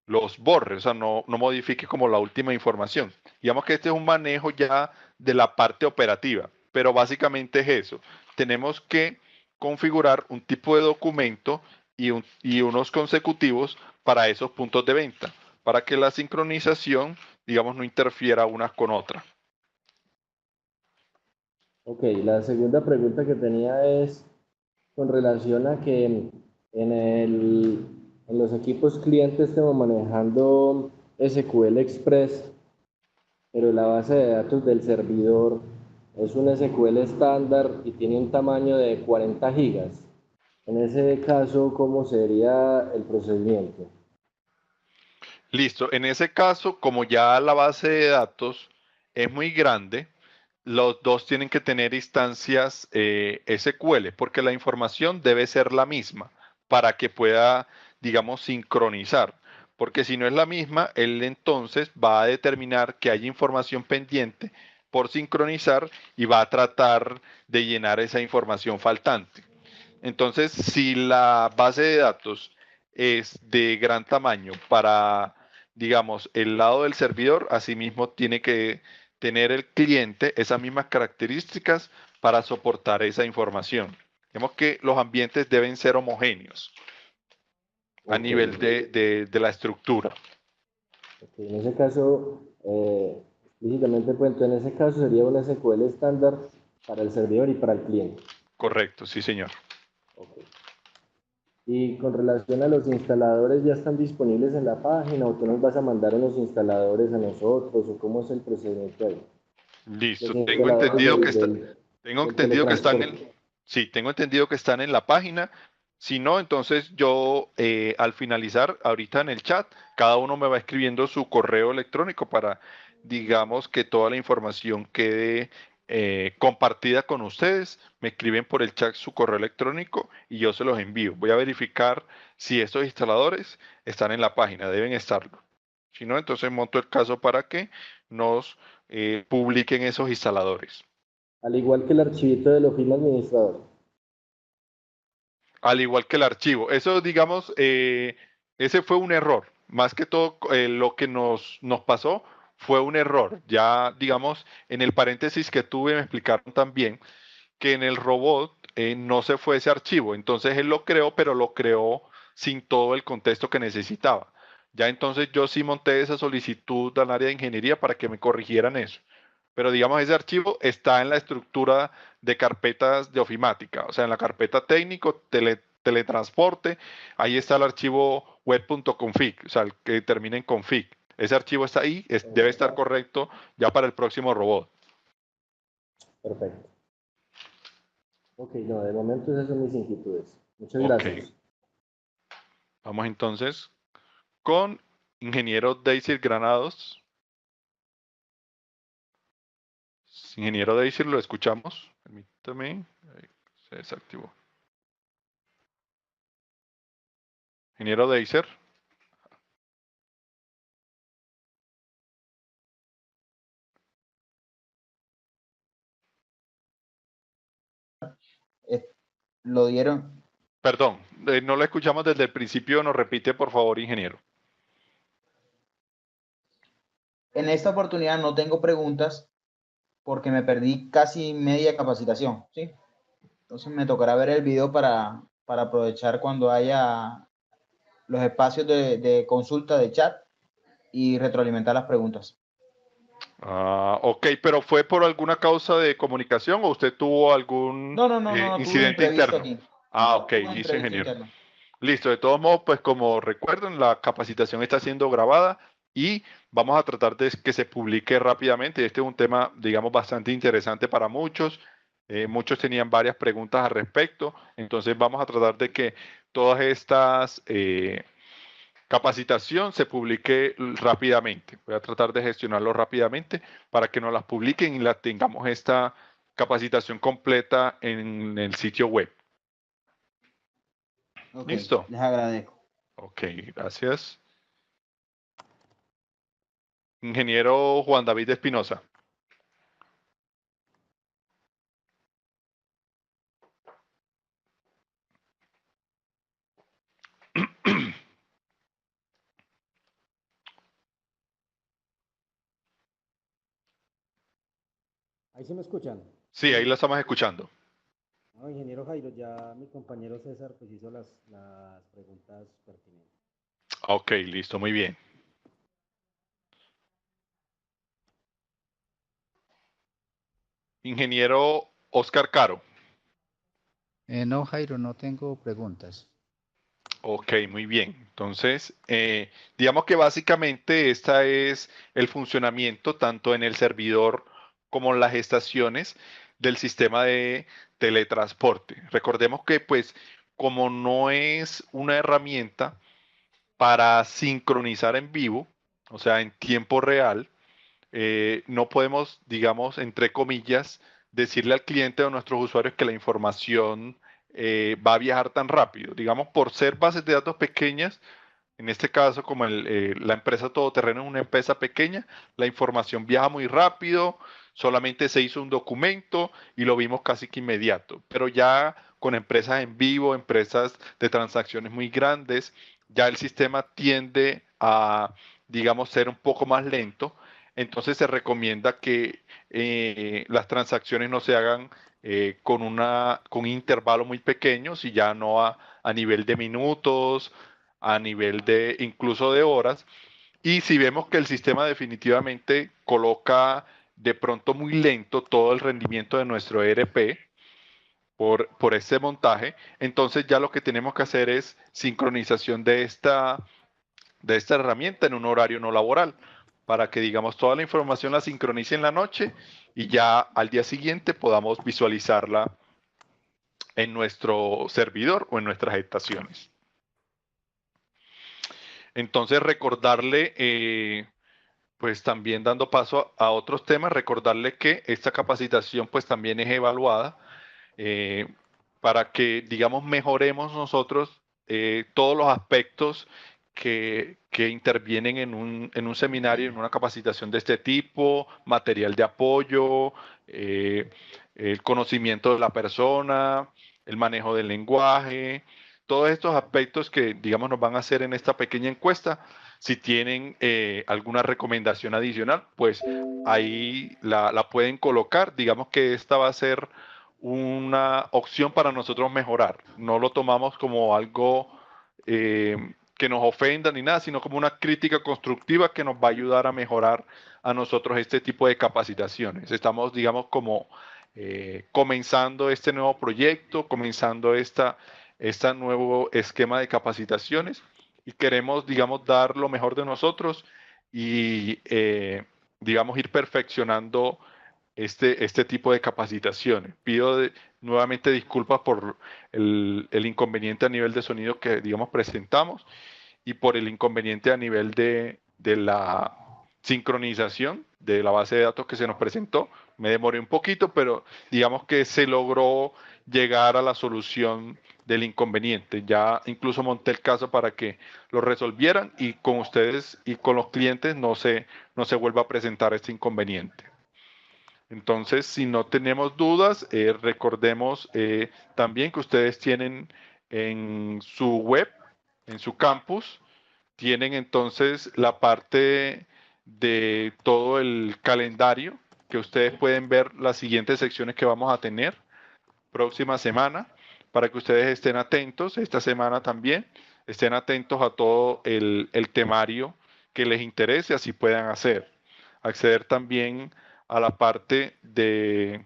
[SPEAKER 1] los borre, o sea, no modifique como la última información. Digamos que este es un manejo ya de la parte operativa, pero básicamente es eso. Tenemos que configurar un tipo de documento y unos consecutivos para esos puntos de venta, para que la sincronización, digamos, no interfiera unas con otras.
[SPEAKER 2] Ok, la segunda pregunta que tenía es con relación a que en los equipos clientes estemos manejando SQL Express, pero la base de datos del servidor es un SQL estándar y tiene un tamaño de 40 gigas. En ese caso, ¿cómo sería el procedimiento?
[SPEAKER 1] Listo. En ese caso, como ya la base de datos es muy grande, los dos tienen que tener instancias SQL, porque la información debe ser la misma para que pueda, digamos, sincronizar. Porque si no es la misma, él entonces va a determinar que hay información pendiente por sincronizar y va a tratar de llenar esa información faltante. Entonces, si la base de datos es de gran tamaño para, digamos, el lado del servidor, asimismo tiene que tener el cliente esas mismas características para soportar esa información. Vemos que los ambientes deben ser homogéneos a
[SPEAKER 2] Ok,
[SPEAKER 1] nivel de la estructura.
[SPEAKER 2] ok, en ese caso, explícitamente cuento, en ese caso sería un SQL estándar para el servidor y para el cliente.
[SPEAKER 1] Correcto, sí, señor.
[SPEAKER 2] Ok. Y con relación a los instaladores, ¿ya están disponibles en la página o tú nos vas a mandar unos instaladores a nosotros o cómo es el procedimiento ahí? Los
[SPEAKER 1] Listo.
[SPEAKER 2] instaladores
[SPEAKER 1] Tengo
[SPEAKER 2] del
[SPEAKER 1] entendido que están
[SPEAKER 2] teletransporte.
[SPEAKER 1] sí, tengo entendido que están en la página. Si no, entonces yo al finalizar, ahorita en el chat, cada uno me va escribiendo su correo electrónico para, digamos, que toda la información quede compartida con ustedes. Me escriben por el chat su correo electrónico y yo se los envío. Voy a verificar si estos instaladores están en la página, deben estarlo. Si no, entonces monto el caso para que nos publiquen esos instaladores.
[SPEAKER 2] Al igual que el archivito del Office Administrador.
[SPEAKER 1] Al igual que el archivo. Eso, digamos, ese fue un error. Más que todo, lo que nos pasó fue un error. Ya, digamos, en el paréntesis que tuve me explicaron también que en el robot no se fue ese archivo. Entonces él lo creó, pero lo creó sin todo el contexto que necesitaba. Ya entonces yo sí monté esa solicitud al área de ingeniería para que me corrigieran eso. pero digamos ese archivo está en la estructura de carpetas de ofimática, o sea, en la carpeta técnico, teletransporte, ahí está el archivo web.config, o sea, el que termina en config. Ese archivo está ahí, debe estar correcto ya para el próximo robot.
[SPEAKER 2] Perfecto. Ok, no, de momento esas son mis inquietudes. Muchas
[SPEAKER 1] Ok.
[SPEAKER 2] gracias.
[SPEAKER 1] Vamos entonces con ingeniero Daisy Granados. Ingeniero Daisy, lo escuchamos. Permítame. Ahí se desactivó. Ingeniero Daisy.
[SPEAKER 3] Lo dieron.
[SPEAKER 1] Perdón, no lo escuchamos desde el principio. Nos repite, por favor, ingeniero.
[SPEAKER 3] En esta oportunidad no tengo preguntas porque me perdí casi media capacitación, ¿sí? Entonces me tocará ver el video para aprovechar cuando haya los espacios de consulta de chat y retroalimentar las preguntas.
[SPEAKER 1] Ok, pero ¿fue por alguna causa de comunicación o usted tuvo algún
[SPEAKER 3] No tuve un
[SPEAKER 1] incidente
[SPEAKER 3] imprevisto
[SPEAKER 1] interno?
[SPEAKER 3] aquí.
[SPEAKER 1] Ok,
[SPEAKER 3] Tuve un
[SPEAKER 1] listo,
[SPEAKER 3] imprevisto
[SPEAKER 1] ingeniero.
[SPEAKER 3] interno.
[SPEAKER 1] Listo, de todos modos, pues como recuerden, la capacitación está siendo grabada y vamos a tratar de que se publique rápidamente. Este es un tema, digamos, bastante interesante para muchos. Muchos tenían varias preguntas al respecto, entonces vamos a tratar de que todas estas capacitación se publique rápidamente. Voy a tratar de gestionarlo rápidamente para que nos las publiquen y la tengamos esta capacitación completa en el sitio web.
[SPEAKER 3] Ok,
[SPEAKER 1] ¿Listo?
[SPEAKER 3] les agradezco.
[SPEAKER 1] Ok, gracias. Ingeniero Juan David Espinosa.
[SPEAKER 4] Ahí sí me escuchan.
[SPEAKER 1] Sí, ahí lo estamos escuchando.
[SPEAKER 4] No, ingeniero Jairo, ya mi compañero César pues hizo las preguntas pertinentes.
[SPEAKER 1] Ok, listo, muy bien. Ingeniero Oscar Caro.
[SPEAKER 5] No, Jairo, no tengo preguntas.
[SPEAKER 1] Ok, muy bien. Entonces, digamos que básicamente este es el funcionamiento tanto en el servidor como en las estaciones del sistema de teletransporte. Recordemos que pues como no es una herramienta para sincronizar en vivo, o sea, en tiempo real, no podemos, digamos, entre comillas, decirle al cliente o a nuestros usuarios que la información va a viajar tan rápido. Digamos, por ser bases de datos pequeñas, en este caso, como la empresa todoterreno es una empresa pequeña, la información viaja muy rápido, solamente se hizo un documento y lo vimos casi que inmediato. Pero ya con empresas en vivo, empresas de transacciones muy grandes, ya el sistema tiende a, digamos, ser un poco más lento. Entonces se recomienda que las transacciones no se hagan con un intervalo muy pequeño, si ya no a nivel de minutos, a nivel de incluso de horas. Y si vemos que el sistema definitivamente coloca de pronto muy lento todo el rendimiento de nuestro ERP por este montaje, entonces ya lo que tenemos que hacer es sincronización de esta herramienta en un horario no laboral, para que digamos toda la información la sincronice en la noche y ya al día siguiente podamos visualizarla en nuestro servidor o en nuestras estaciones. Entonces recordarle, pues también dando paso a otros temas, recordarle que esta capacitación pues también es evaluada eh, para que, digamos, mejoremos nosotros todos los aspectos que intervienen en un seminario, en una capacitación de este tipo, material de apoyo, el conocimiento de la persona, el manejo del lenguaje, todos estos aspectos que, digamos, nos van a hacer en esta pequeña encuesta. Si tienen alguna recomendación adicional, pues ahí la pueden colocar. Digamos que esta va a ser una opción para nosotros mejorar. No lo tomamos como algo que nos ofenda ni nada, sino como una crítica constructiva que nos va a ayudar a mejorar a nosotros este tipo de capacitaciones. Estamos, digamos, como comenzando este nuevo proyecto, comenzando este nuevo esquema de capacitaciones y queremos, digamos, dar lo mejor de nosotros y, digamos, ir perfeccionando este tipo de capacitaciones. Pido nuevamente disculpas por el inconveniente a nivel de sonido que, digamos, presentamos y por el inconveniente a nivel de la sincronización de la base de datos que se nos presentó. Me demoré un poquito, pero digamos que se logró llegar a la solución del inconveniente. Ya incluso monté el caso para que lo resolvieran y con ustedes y con los clientes no se vuelva a presentar este inconveniente. Entonces, si no tenemos dudas, recordemos también que ustedes tienen en su web, en su campus, tienen entonces la parte de todo el calendario, que ustedes pueden ver las siguientes secciones que vamos a tener próxima semana, para que ustedes estén atentos, esta semana también, estén atentos a todo el temario que les interese, así puedan acceder también a la parte de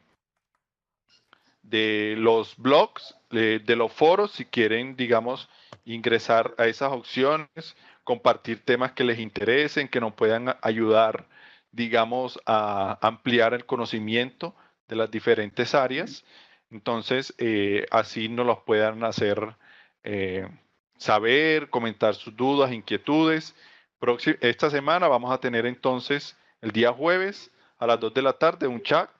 [SPEAKER 1] los blogs, de los foros, si quieren, digamos, ingresar a esas opciones, compartir temas que les interesen, que nos puedan ayudar, digamos, a ampliar el conocimiento de las diferentes áreas. Entonces, así nos los puedan hacer saber, comentar sus dudas, inquietudes. Esta semana vamos a tener entonces el día jueves a las 2 de la tarde un chat.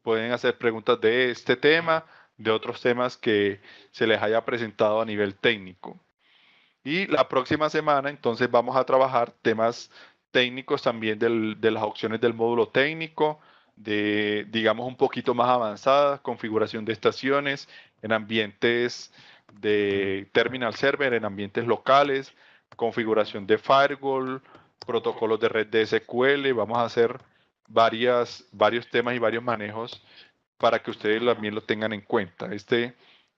[SPEAKER 1] Pueden hacer preguntas de este tema, de otros temas que se les haya presentado a nivel técnico. Y la próxima semana entonces vamos a trabajar temas técnicos también de las opciones del módulo técnico, de, digamos, un poquito más avanzadas, configuración de estaciones en ambientes de terminal server, en ambientes locales, configuración de firewall, protocolos de red de SQL. Vamos a hacer varios temas y varios manejos para que ustedes también lo tengan en cuenta. Este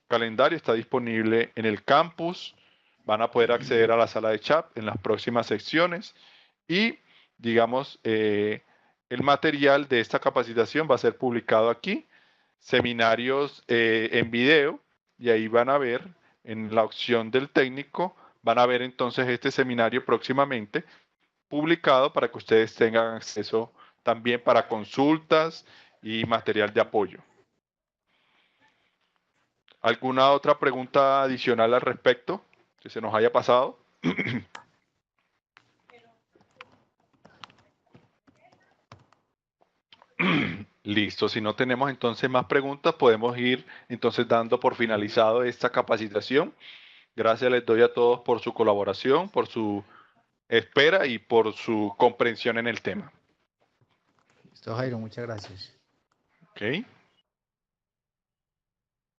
[SPEAKER 1] calendario está disponible en el campus. Van a poder acceder a la sala de chat en las próximas secciones y, digamos, el material de esta capacitación va a ser publicado aquí, seminarios en video, y ahí van a ver en la opción del técnico, van a ver entonces este seminario próximamente publicado para que ustedes tengan acceso también para consultas y material de apoyo. ¿Alguna otra pregunta adicional al respecto que se nos haya pasado? Listo, si no tenemos entonces más preguntas, podemos ir entonces dando por finalizado esta capacitación. Gracias les doy a todos por su colaboración, por su espera y por su comprensión en el tema.
[SPEAKER 5] Listo, Jairo, muchas gracias.
[SPEAKER 1] Okay.